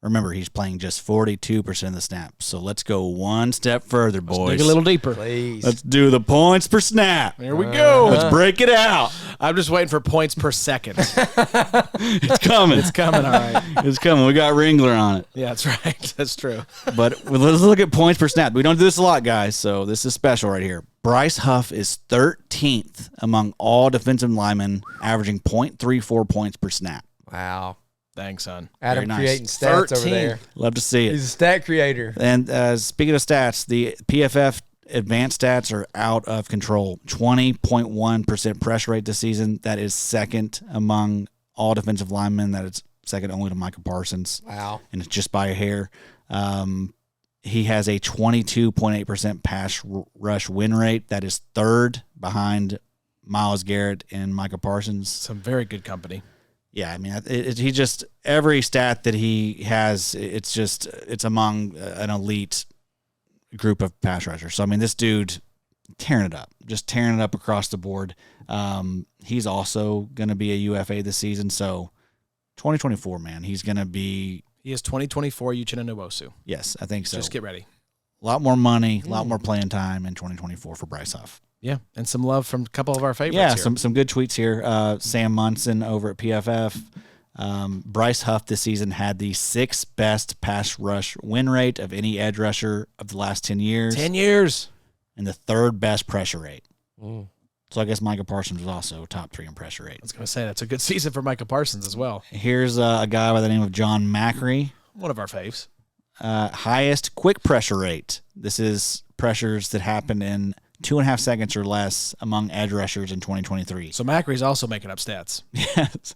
remember, he's playing just 42% of the snaps. So let's go one step further, boys. Dig a little deeper. Please. Let's do the points per snap. Here we go. Let's break it out. I'm just waiting for points per second. It's coming. It's coming, all right. It's coming. We got Ringler on it. Yeah, that's right. That's true. But let's look at points per snap. We don't do this a lot, guys, so this is special right here. Bryce Huff is 13th among all defensive linemen, averaging .34 points per snap. Wow. Thanks, son. Adam Very nice. creating stats 13. over there. Love to see it. He's a stat creator. And speaking of stats, the PFF advanced stats are out of control. 20.1% pressure rate this season. That is second among all defensive linemen. That is second only to Micah Parsons. Wow. And it's just by a hair. He has a 22.8% pass rush win rate. That is third behind Myles Garrett and Micah Parsons. Some very good company. Yeah, I mean, he just every stat that he has, it's among an elite group of pass rushers. So I mean, this dude tearing it up, just tearing it up across the board. He's also going to be a UFA this season. So 2024, man, he's going to be. He is 2024 Uchenna Nwosu. Yes, I think so. Just get ready. A lot more money, a lot more playing time in 2024 for Bryce Huff. Yeah, and some love from a couple of our favorites Yeah, here. some good tweets here. Sam Munson over at PFF. Bryce Huff this season had the sixth best pass rush win rate of any edge rusher of the last 10 years. 10 years. And the third best pressure rate. So I guess Micah Parsons was also top 3 in pressure rate. I was going to say, that's a good season for Micah Parsons as well. Here's a guy by the name of John Macri. One of our faves. Highest quick pressure rate. This is pressures that happen in 2.5 seconds or less among edge rushers in 2023. So Macri's also making up stats. Yes.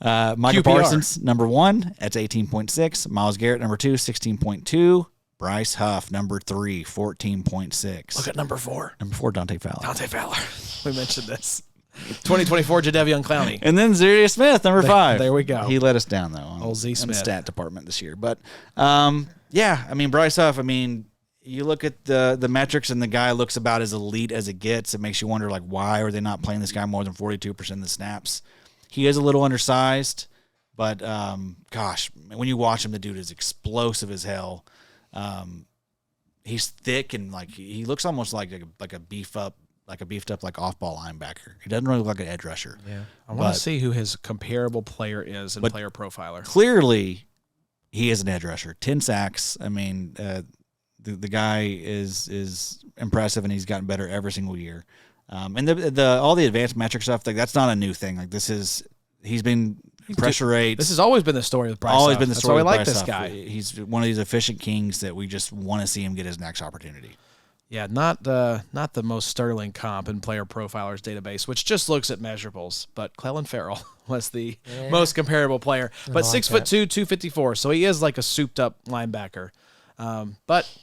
Micah QPR. Parsons, number 1, that's 18.6. Myles Garrett, number 2, 16.2. Bryce Huff, number 3, 14.6. Look at number 4. Number 4, Dante Fowler. Dante Fowler. We mentioned this. 2024 Jadeveon Clowney. And then Zarius Smith, number 5. there we go. He let us down, though, on, Old Z on the Smith. stat department this year. But, yeah, I mean, Bryce Huff, I mean, you look at the metrics and the guy looks about as elite as it gets. It makes you wonder, like, why are they not playing this guy more than 42% of the snaps? He is a little undersized, but, gosh, when you watch him, the dude is explosive as hell. He's thick and, like, he looks almost like a beefed up off-ball linebacker. He doesn't really look like an edge rusher. Yeah. I want to see who his comparable player is and player profiler. Clearly, he is an edge rusher. 10 sacks. I mean, the guy is impressive, and he's gotten better every single year. And the all the advanced metric stuff, like, that's not a new thing. Like, he's been pressure rates. This has always been the story with Bryce Always Huff. been the That's story. why we with like Bryce this Huff. guy. He's one of these efficient kings that we just want to see him get his next opportunity. Yeah, not the most sterling comp in Player Profiler's database, which just looks at measurables. But Clellan Ferrell was the most comparable player. But 6'2", 254, so he is like a souped up linebacker. But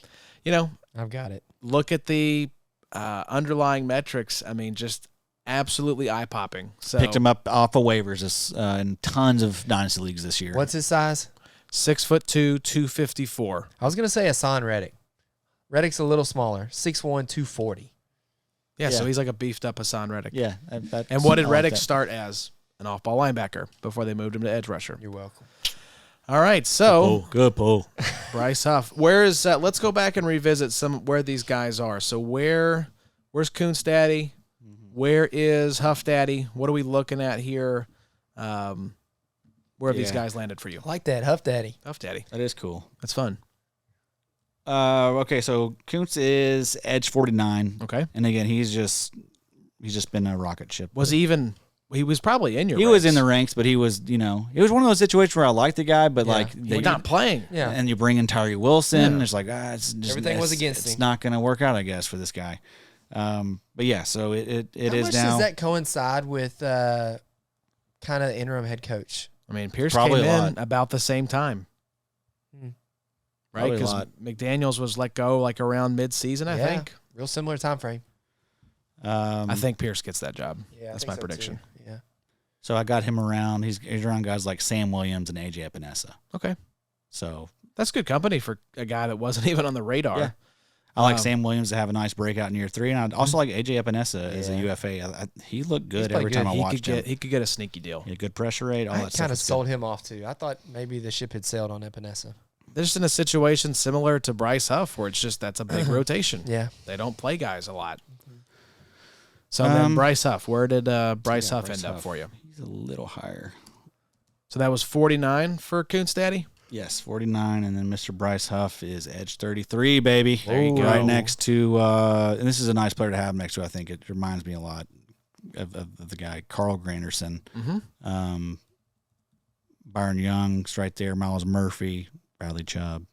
you know, I've got it. look at the underlying metrics. I mean, just absolutely eye popping. So Picked him up off of waivers in tons of dynasty leagues this year. What's his size? 6'2", 254. I was gonna say Hassan Reddick. Reddick's a little smaller, 6'1", 240. Yeah, so Yeah. he's like a beefed up Hassan Reddick. Yeah. And what did I like Reddick that. start as? An off-ball linebacker before they moved him to edge rusher. You're welcome. All right, so Good pull. Bryce Huff. Where is let's go back and revisit where these guys are. So where's Coons Daddy? Where is Huff Daddy? What are we looking at here? Where have these Yeah. guys landed for you? I like that, Huff Daddy. Huff Daddy. That is cool. That's fun. Okay, so Kuntz is edge 49. Okay. And again, he's just been a rocket ship. Was he even? He was probably in your. He ranks. was in the ranks, but he was, it was one of those situations where I liked the guy, but like He's not playing. Yeah. and you bring in Tyree Wilson, Yeah. it's like it's just, Everything was against it's him. not going to work out, I guess, for this guy. But yeah, so it How is much now. does that coincide with kind of the interim head coach? I mean, Pierce Probably came a in lot. about the same time, Hmm. right? Probably a Because lot. McDaniels was let go like around mid-season, I Yeah. think. Real similar time frame. I think Pierce gets that job. Yeah, I That's think my so, prediction. too. Yeah. So I got him around. He's around guys like Sam Williams and AJ Epinesa. Okay, So that's good company for a guy that wasn't even on the radar. Yeah. I like Um, Sam Williams to have a nice breakout in year 3, and I also like AJ Epinesa as a Yeah. UFA. He looked good played every good. time I He watched him. he could get a sneaky deal. He had good pressure rate. All I that stuff. kind of is good. sold him off too. I thought maybe the ship had sailed on Epinesa. They're just in a situation similar to Bryce Huff, where it's just that's a big rotation. Yeah. They don't play guys a lot. So then Bryce Huff, where did Bryce Huff end up for you? He's a little higher. So that was 49 for Kuntz Daddy. Yes, 49, and then Mr. Bryce Huff is edge 33, baby. There you go. Right next to, and this is a nice player to have next to. I think it reminds me a lot of the guy Carl Granderson, Byron Young's right there, Miles Murphy, Bradley Chubb.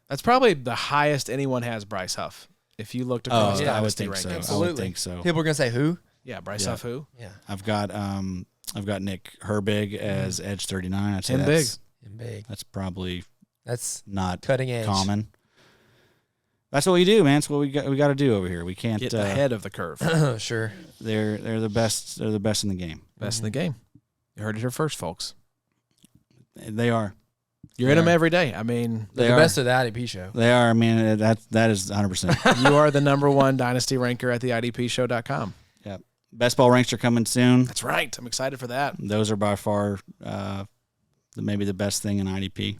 That's probably the highest anyone has Bryce Huff. If you looked across I would Dynasty think so. rankings. I Absolutely. would think so. People are gonna say who? Yeah, Bryce Yeah. Huff who? Yeah. I've got Nick Herbig as edge 39. I'd say Tim that's, And big. that's probably That's not cutting edge. common. That's what we do, man. That's what we got to do over here. We can't. Get ahead of the curve. Sure. They're the best. They're the best in the game. Best in the game. You heard it here first, folks. They are. You're in them every day. I mean, They the are. best of the IDP show. They are. I mean, that is 100%. you are the #1 Dynasty ranker at the IDPshow.com. Yeah. Best ball ranks are coming soon. That's right. I'm excited for that. Those are by far maybe the best thing in IDP.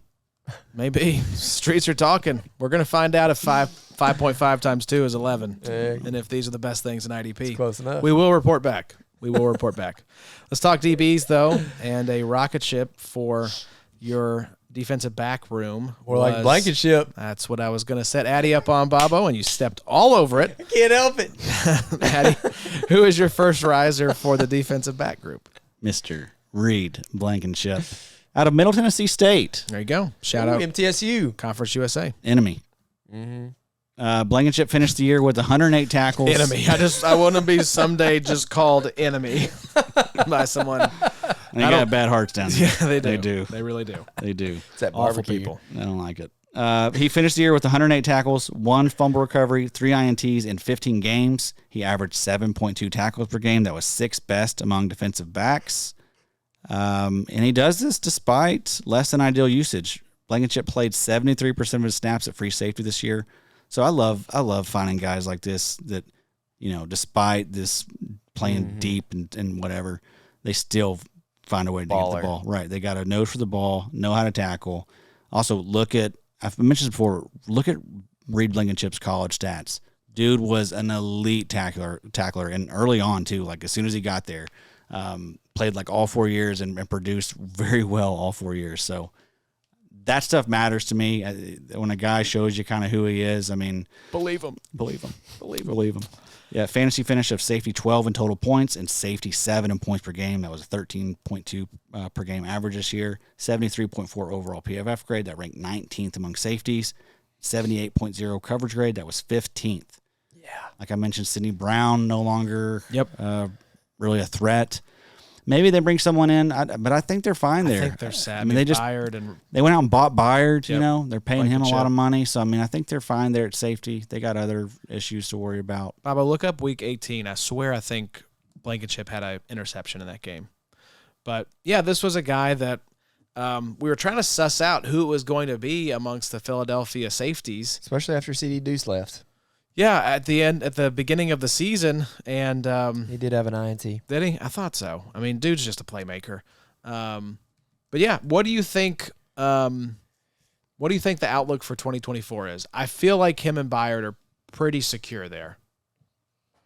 Maybe. Streets are talking. We're going to find out if 5.5 times 2 is 11. And if these are the best things in IDP. Close enough. We will report back. Let's talk DBs, though, and a rocket ship for your defensive back room. More like was- blanket ship. That's what I was going to set Addy up on, Bobo, and you stepped all over it. Can't help it. Addy, who is your first riser for the defensive back group? Mr. Reed Blankenship out of Middle Tennessee State. There you go. Shout out MTSU. Conference USA. Enemy. Blankenship finished the year with 108 tackles. Enemy. I want to be someday just called enemy by someone. They got bad hearts down there. Yeah, they do. They do. They really do. They do. It's that Awful barbecue. people. I don't like it. He finished the year with 108 tackles, 1 fumble recovery, 3 INTs in 15 games. He averaged 7.2 tackles per game. That was 6th best among defensive backs. And he does this despite less than ideal usage. Blankenship played 73% of his snaps at free safety this year. So I love finding guys like this that, despite this playing deep and whatever, they still find a way to get the ball. Right. They got a nose for the ball, know how to tackle. Also, I've mentioned this before, look at Reed Blankenship's college stats. Dude was an elite tackler, and early on, too. Like, as soon as he got there, played like all 4 years and produced very well all 4 years. So that stuff matters to me. When a guy shows you kind of who he is, I mean, Believe him. believe him. Yeah, fantasy finish of safety 12 in total points and safety 7 in points per game. That was a 13.2 per game average this year. 73.4 overall PFF grade. That ranked 19th among safeties. 78.0 coverage grade. That was 15th. Yeah. Like I mentioned, Sidney Brown no longer really a threat. Maybe they bring someone in, but I think they're fine there. I think they're sad. I mean, they went out and bought Byard, they're paying him a lot of money. So, I mean, I think they're fine there at safety. They got other issues to worry about. Bobo, look up week 18. I swear I think Blankenship had an interception in that game. But, yeah, this was a guy that we were trying to suss out who it was going to be amongst the Philadelphia safeties. Especially after CD Deuce left. Yeah, at the beginning of the season, and He did have an INT. did he? I thought so. I mean, dude's just a playmaker. But yeah, what do you think? What do you think the outlook for 2024 is? I feel like him and Byard are pretty secure there.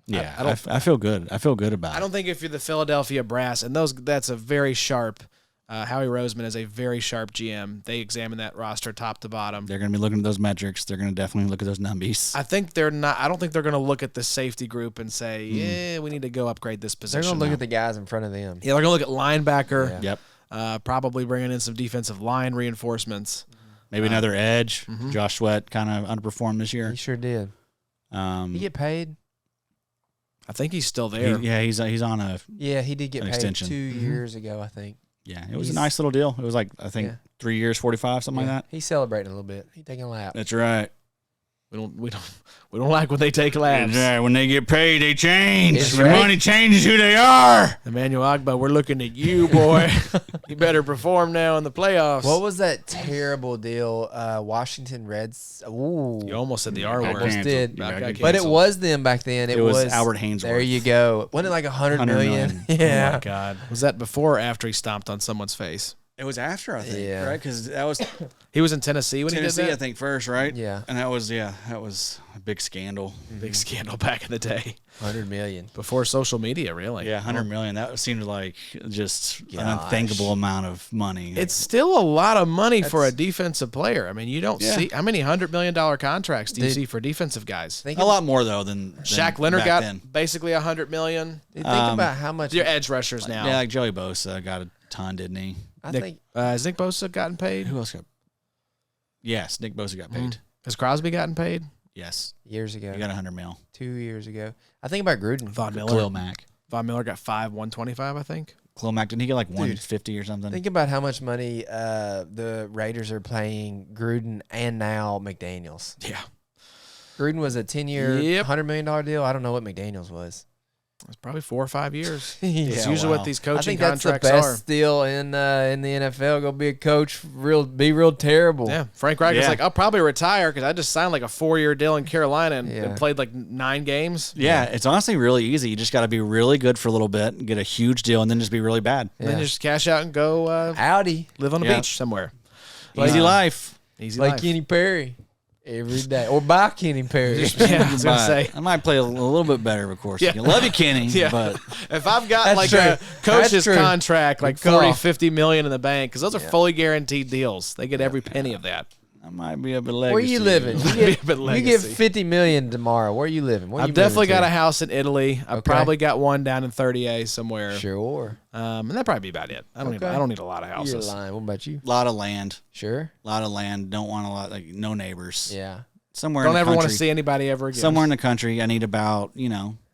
Yeah, I I feel good. I feel good about it. I don't think if you're the Philadelphia Brass, and that's a very sharp Howie Roseman is a very sharp GM. They examine that roster top to bottom. They're going to be looking at those metrics. They're going to definitely look at those numbies. I think they're not. I don't think they're going to look at the safety group and say, "Yeah, we need to go upgrade this position." They're going to look at the guys in front of them. Yeah, they're going to look at linebacker. Yep. Probably bringing in some defensive line reinforcements. Maybe another edge. Mm-hmm. Josh Sweat kind of underperformed this year. He sure did. He get paid? I think he's still there. He's on a Yeah, he did get An paid extension. 2 years ago, I think. it was a nice little deal. It was like I think 3 years, 45, something like that. He's celebrating a little bit. He's taking a lap. That's right. We don't like when they take laps. That's right. When they get paid, they change. It's Their right. money changes who they are. Emmanuel Agba, we're looking at you, boy. You better perform now in the playoffs. What was that terrible deal? Washington Reds. Ooh, You almost said the R Got word. almost canceled. did. Got But But it canceled. was them back then. It was Albert Haynesworth. There you go. Wasn't it like 100 100 million? million. Oh Yeah. my God. Was that before or after he stomped on someone's face? It was after, I think, Yeah. right? Because that was He was in Tennessee when Tennessee, he did I that? think, first, right? Yeah. And that was a big scandal. Big scandal back in the day. 100 million. Before social media, really. Yeah, 100 million. That seemed like just an Gosh. unthinkable amount of money. It's still a lot of money for a defensive player. I mean, you don't Yeah. see how many $100 million contracts do you Dude. see for defensive guys? Think, a lot more though than Shaq Leonard back got then. basically $100 million. think about how much. Your edge rushers now. Yeah, like Joey Bosa got a ton, didn't he? I Nick, think has Nick Bosa gotten paid? Who else got? Yes, Nick Bosa got paid. Has Crosby gotten paid? Yes, years ago, he got 100 mil. 2 years ago. I think about Gruden. Von Miller. Khalil Mack. Von Miller got 125, I think. Khalil Mack, didn't he get like 150 or something? Think about how much money the Raiders are paying Gruden and now McDaniels. Yeah. Gruden was a 10-year, Yep. $100 million deal. I don't know what McDaniels was. It's probably 4 or 5 years. It's Yeah, usually wow. what these I coaching think that's the contracts best are. deal in the NFL. Go be a coach, be real terrible. Yeah, Frank Reich was Yeah. like, I'll probably retire because I just signed like a 4-year deal in Carolina and, Yeah. and played like 9 games. Yeah, it's honestly really easy. You just got to be really good for a little bit, and get a huge deal, and then just be really bad. And then Yeah. just cash out and go Audi, live on the Yeah. beach somewhere. Easy life. Easy like life. Kenny Perry, every day, or buy Kenny Perry. Yeah, I was going to But say. I might play a little bit better, of course. Yeah. I love you, Kenny. Yeah. But If I've got That's like true. a coach's That's true. contract, like Good 40, call. 50 million in the bank, because those are fully guaranteed deals. They get every penny of that. I might be a bit legacy. Where you living? Might You be get, a bit you get legacy. $50 million tomorrow. Where are you living? Where I've you definitely moving got to? a house in Italy. I've Okay. probably got one down in 30A somewhere. Sure. And that'd probably be about it. I don't Okay. need a lot of You're houses. lying. What about you? A lot of land. Sure. A lot of land. Don't want a lot, like no neighbors. Yeah. Somewhere Don't in the ever country. want to see anybody ever again. Somewhere in the country. I need about,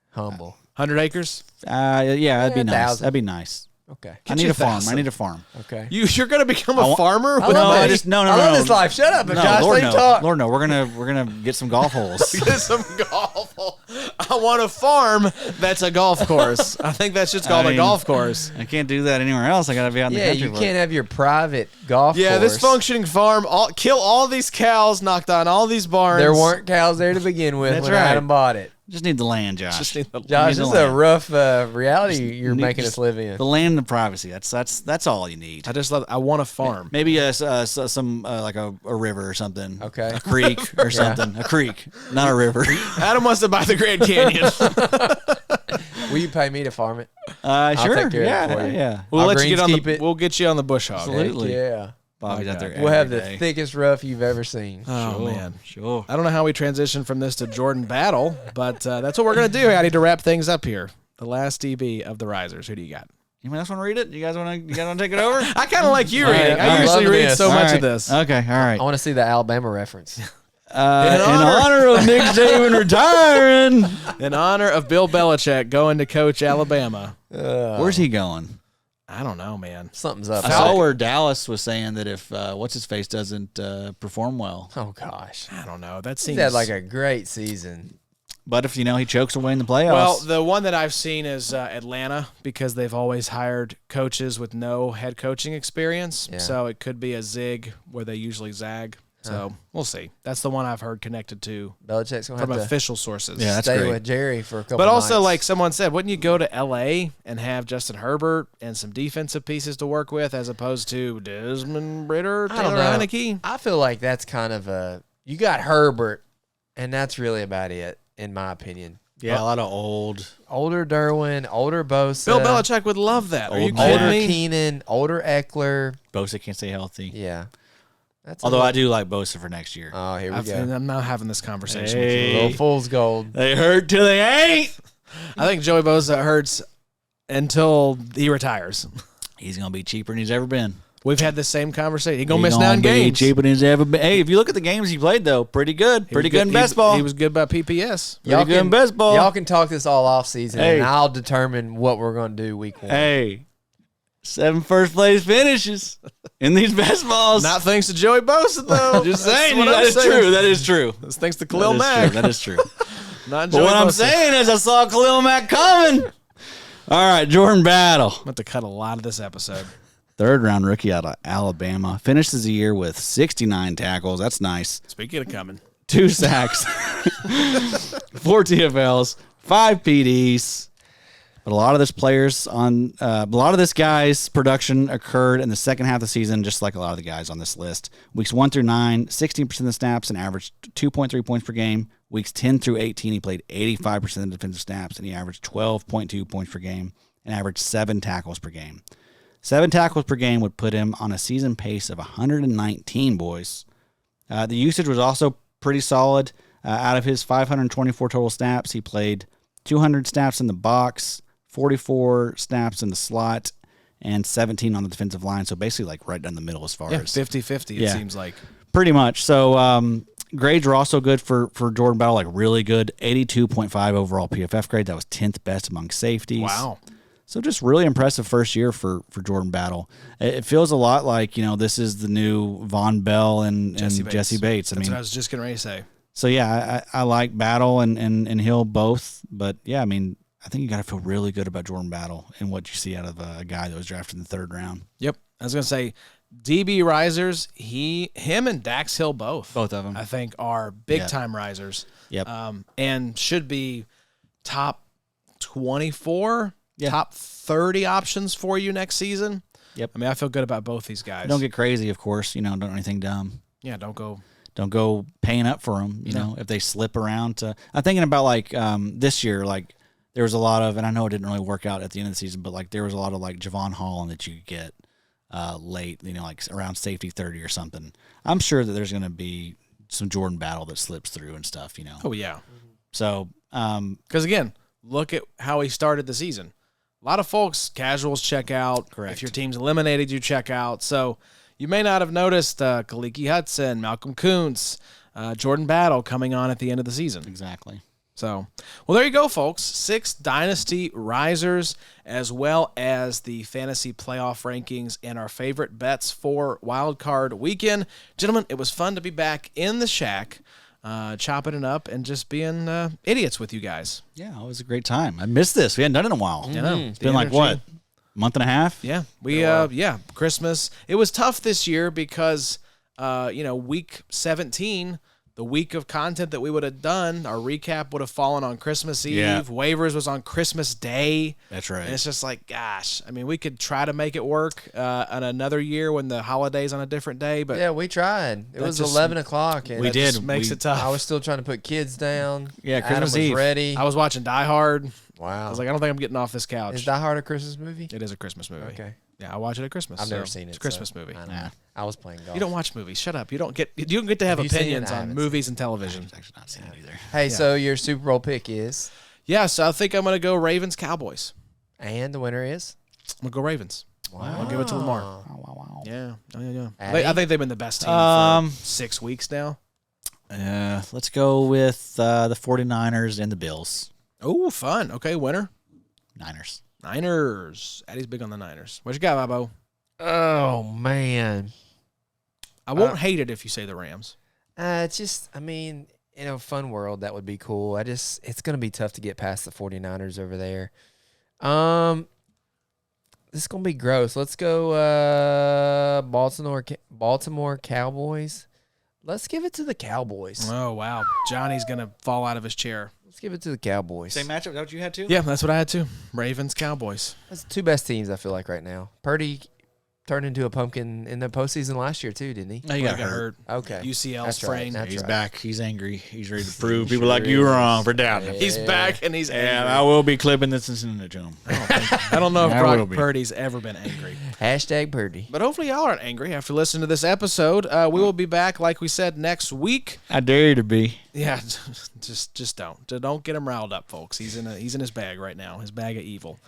Humble. 100 acres. yeah, that'd be Yeah, nice. 1,000. That'd be nice. Okay. I need you a farm. 1,000. I need a farm. Okay. You're gonna become a farmer? I with love No, it. I just no. I love no. this life. Shut up, No, Josh. Lord Let no. him talk. Lord no. We're gonna get some golf holes. some golf. I want a farm that's a golf course. I think that's just called I a mean, golf course. I can't do that anywhere else. I gotta be out in the Yeah, country. you for it. can't have your private golf Yeah, course. this functioning farm, kill all these cows, knocked on all these barns. There weren't cows there to begin with That's when right. Adam bought it. Just need the land, Josh. Just need the- Josh, need this the is a land. rough reality you're Need making just us live in. The land and the privacy. That's all you need. I want a farm. Maybe some like a river or something. Okay. A creek or something. A creek, not a river. Adam wants to buy the Grand Canyon. Will you pay me to farm it? Sure. take care of it yeah, for you. yeah. We'll Our let you get on greens keep the. it. We'll get you on the bush hog. Absolutely. Heck yeah. Bobby's My out there. God. Every We'll have the day. thickest rough you've ever seen. Oh Sure, man. Sure. I don't know how we transition from this to Jordan Battle, but that's what we're gonna do. I need to wrap things up here. The last DB of the Risers. Who do you got? You guys want to read it? You guys want to take it over? I kind of like you All reading. right, I I'm usually loving read this. so All much right. of this. Okay. All right. I want to see the Alabama reference. In honor of Nick Saban retiring. In honor of Bill Belichick going to coach Alabama. Where's he going? I don't know, man. Something's up. I saw where Dallas was saying that if what's his face doesn't perform well, Oh gosh, I don't know. That he's seems had like a great season. but if he chokes away in the playoffs. Well, the one that I've seen is Atlanta because they've always hired coaches with no head coaching experience. Yeah. So it could be a zig where they usually zag. So we'll see. That's the one I've heard connected to Belichick's gonna from have to official sources. Yeah, that's stay great. with Jerry for a couple. But also, nights. like someone said, wouldn't you go to L.A. and have Justin Herbert and some defensive pieces to work with as opposed to Desmond Ritter, I don't Taylor know. Heineke? I feel like that's kind of you got Herbert, and that's really about it, in my opinion. Yeah, a lot of old. Older Derwin, older Bosa. Bill Belichick would love that. Are you Old kidding older me? Keenan, older Eckler. Bosa can't stay healthy. Yeah. That's Although I do like Bosa for next year. Oh, here we go. I'm not having this conversation with Hey. you. Little fool's gold. They hurt till they ain't. I think Joey Bosa hurts until he retires. He's gonna be cheaper than he's ever been. We've had the same conversation. He's going to He's miss gonna 9 be games. cheaper than he's ever been. Hey, if you look at the games he played, though, pretty good. Pretty good in best ball. He was good by PPS. Pretty good in best ball. Y'all can talk this all off season, Hey. and I'll determine what we're going to do week 1. Hey, 7 first place finishes in these best balls. Not thanks to Joey Bosa, though. Just That's saying, what that I'm is saying. true. That is true. It's thanks to Khalil That is Mack. true. That is true. Not But Joey what I'm Bosa. saying is I saw Khalil Mack coming. All right, Jordan Battle. I'm going to cut a lot of this episode. 3rd round rookie out of Alabama. Finishes the year with 69 tackles. That's nice. Speaking of coming. 2 sacks, 4 TFLs, 5 PDs. But a lot of this guy's production occurred in the second half of the season, just like a lot of the guys on this list. Weeks 1 through 9, 16% of the snaps and averaged 2.3 points per game. Weeks 10 through 18, he played 85% of the defensive snaps and he averaged 12.2 points per game and averaged 7 tackles per game. 7 tackles per game would put him on a season pace of 119, boys. The usage was also pretty solid. Out of his 524 total snaps, he played 200 snaps in the box, 44 snaps in the slot, and 17 on the defensive line. So basically like right down the middle as far Yeah, as 50-50 it seems like. pretty much. So grades are also good for Jordan Battle, like really good. 82.5 overall PFF grade. That was 10th best among safeties. Wow. So just really impressive first year for Jordan Battle. It feels a lot like, this is the new Von Bell and Jesse Bates. That's what I was just getting ready to say. So yeah, I like Battle and Hill both. But yeah, I mean, I think you got to feel really good about Jordan Battle and what you see out of a guy that was drafted in the 3rd round. Yep. I was going to say, DB risers, him and Dax Hill both. Both of them. I think are big-time risers. Yep. And should be top 24, Yeah. top 30 options for you next season. Yep. I mean, I feel good about both these guys. Don't get crazy, of course. Don't do anything dumb. Yeah, don't go. Don't go paying up for them. You know, if they slip around to. I'm thinking about this year, like there was a lot of, and I know it didn't really work out at the end of the season, but like there was a lot of like Javon Holland that you could get late, like around safety 30 or something. I'm sure that there's going to be some Jordan Battle that slips through and stuff. Oh yeah. So because again, look at how he started the season. A lot of folks, casuals check out. Correct. If your team's eliminated, you check out. So you may not have noticed Kaliki Hudson, Malcolm Kuntz, Jordan Battle coming on at the end of the season. exactly. So, well, there you go, folks. 6 Dynasty risers, as well as the fantasy playoff rankings and our favorite bets for Wild Card Weekend. Gentlemen, it was fun to be back in the shack, chopping it up and just being idiots with you guys. Yeah, it was a great time. I missed this. We hadn't done it in a while. You know, It's been like what, month and a half? Yeah, Christmas. It was tough this year because, week 17, the week of content that we would have done, our recap would have fallen on Christmas Eve. Yeah. Waivers was on Christmas Day. That's right. And it's just like, gosh, I mean, we could try to make it work on another year when the holiday's on a different day, but Yeah, we tried. It That was just- 11 o'clock. And We that did. just makes We- it tough. I was still trying to put kids down. Yeah, Adam Christmas was Eve. ready. I was watching Die Hard. Wow. I was like, I don't think I'm getting off this couch. Is Die Hard a Christmas movie? It is a Christmas movie. Okay. Yeah, I watch it at Christmas. I've never so seen it. It's a Christmas so movie. I, don't know. Yeah. I was playing golf. You don't watch movies. Shut up. You don't get to have Have you seen it? opinions I on haven't movies and television. I've actually not seen it either. Hey, so your Super Bowl pick is? Yeah, so I think I'm going to go Ravens Cowboys. And the winner is? I'm going to go Ravens. Wow. I'll give it to Lamar. Wow. Yeah. Yeah. Addy? I think they've been the best team Um, for 6 weeks now. Let's go with the 49ers and the Bills. Oh, fun. Okay, winner. Niners. Eddie's big on the Niners. What you got, Bobo? Oh, man. I won't hate it if you say the Rams. It's just, I mean, in a fun world, that would be cool. It's going to be tough to get past the 49ers over there. This is going to be gross. Let's go Baltimore Cowboys. Let's give it to the Cowboys. Oh, wow. Johnny's going to fall out of his chair. Let's give it to the Cowboys. Same matchup. Is that what you had too? Yeah, that's what I had too. Ravens, Cowboys. That's the two best teams, I feel like, right now. Purdy turned into a pumpkin in the postseason last year too, didn't he? No, he got hurt. Okay. UCL That's right. sprain. That's He's right. back. He's angry. He's ready to prove people like you wrong for doubting him. He's back and he's angry. And I will be clipping this and sending it to him. I don't know if I will Brock be. Purdy's ever been angry. Hashtag Purdy. But hopefully y'all aren't angry after listening to this episode. We will be back, like we said, next week. I dare you to be. Yeah, just don't get him riled up, folks. He's in his bag right now, his bag of evil.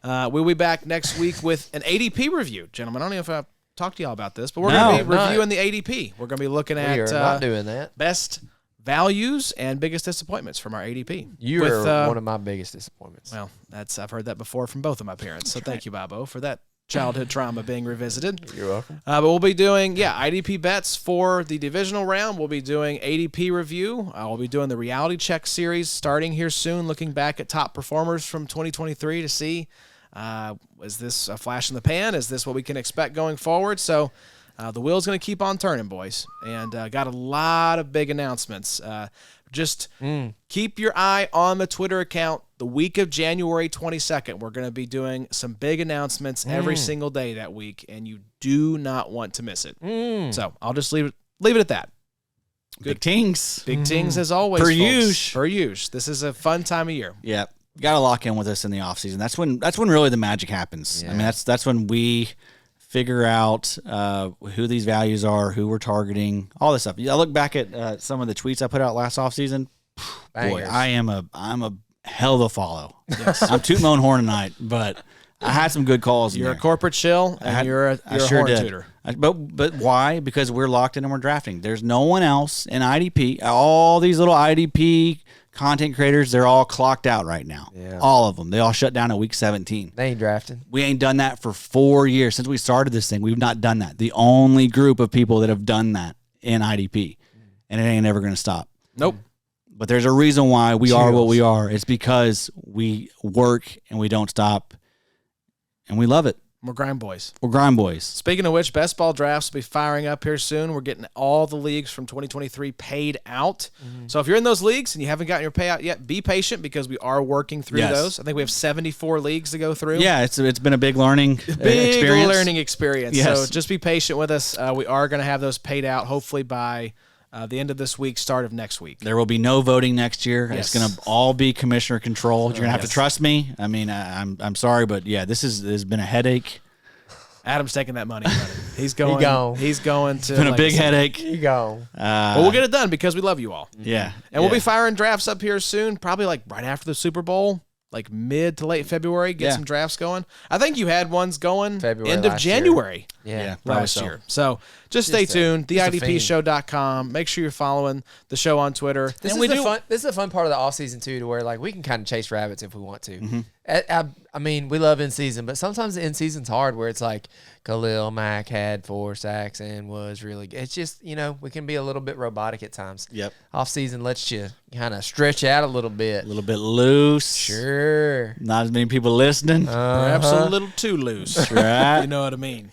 We'll be back next week with an ADP review, gentlemen. I don't know if I've talked to y'all about this, but we're going to be reviewing the ADP. We're going to be looking at We are not doing that. best values and biggest disappointments from our ADP. You are one of my biggest disappointments. Well, I've heard that before from both of my parents. So thank you, Bobo, for that childhood trauma being revisited. You're welcome. But we'll be doing, IDP bets for the divisional round. We'll be doing ADP review. We'll be doing the reality check series starting here soon, looking back at top performers from 2023 to see, is this a flash in the pan? Is this what we can expect going forward? So the wheel's going to keep on turning, boys. And got a lot of big announcements. Just keep your eye on the Twitter account. The week of January 22nd, we're going to be doing some big announcements every single day that week, and you do not want to miss it. So I'll just leave it at that. Big tings. Big tings as always. Per folks. use. Per use. This is a fun time of year. Yeah. Got to lock in with us in the off season. That's when really the magic happens. Yeah. I mean, that's when we figure out who these values are, who we're targeting, all this stuff. I look back at some of the tweets I put out last off season. Boy, Bangers. I'm a hell of a follow. Yes. I'm tooting my own horn tonight, but I had some good calls. You're in a corporate shill, and you're a horn did. tutor. But why? Because we're locked in and we're drafting. There's no one else in IDP. All these little IDP content creators, they're all clocked out right now. Yeah. All of them. They all shut down at week 17. They ain't drafting. We ain't done that for 4 years. Since we started this thing, we've not done that. The only group of people that have done that in IDP. And it ain't ever going to stop. Nope. But there's a reason why we are what we are. It's because we work and we don't stop. And we love it. We're grind boys. We're grind boys. Speaking of which, best ball drafts will be firing up here soon. We're getting all the leagues from 2023 paid out. So if you're in those leagues and you haven't gotten your payout yet, be patient because we are working through those. I think we have 74 leagues to go through. Yeah, it's been a big learning Big experience. learning experience. Yes. So just be patient with us. We are going to have those paid out hopefully by the end of this week, start of next week. There will be no voting next year. Yes. It's going to all be commissioner controlled. You're going to have to trust me. I mean, I'm sorry, but yeah, this has been a headache. Adam's taking that money. He's going. gone. He's going to. It's been a like big I said, headache. You go. But we'll get it done because we love you all. Yeah. And we'll be firing drafts up here soon, probably like right after the Super Bowl, like mid to late February. Get some drafts going. I think you had ones going February end of last year. January Yeah. last year. So just stay tuned. TheIDPshow.com. Make sure you're following the show on Twitter. This and is the fun part of the off season too, to where like we can kind of chase rabbits if we want to. I mean, we love in season, but sometimes the in season's hard where it's like Khalil Mack had 4 sacks and was really good. It's just, we can be a little bit robotic at times. Yep. Off season lets you kind of stretch out a little bit. A little bit loose. Sure. Not as many people listening. perhaps a little too loose. Right. You know what I mean?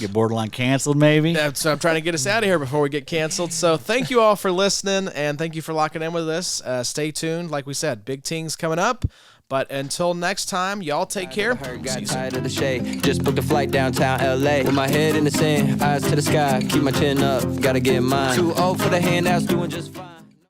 Get borderline canceled, maybe. So I'm trying to get us out of here before we get canceled. So thank you all for listening, and thank you for locking in with us. Stay tuned. Like we said, big things coming up. But until next time, y'all take care. Got tired of the shade. Just booked a flight downtown LA. With my head in the sand, eyes to the sky. Keep my chin up, gotta get mine. Too old for the handouts, doing just fine.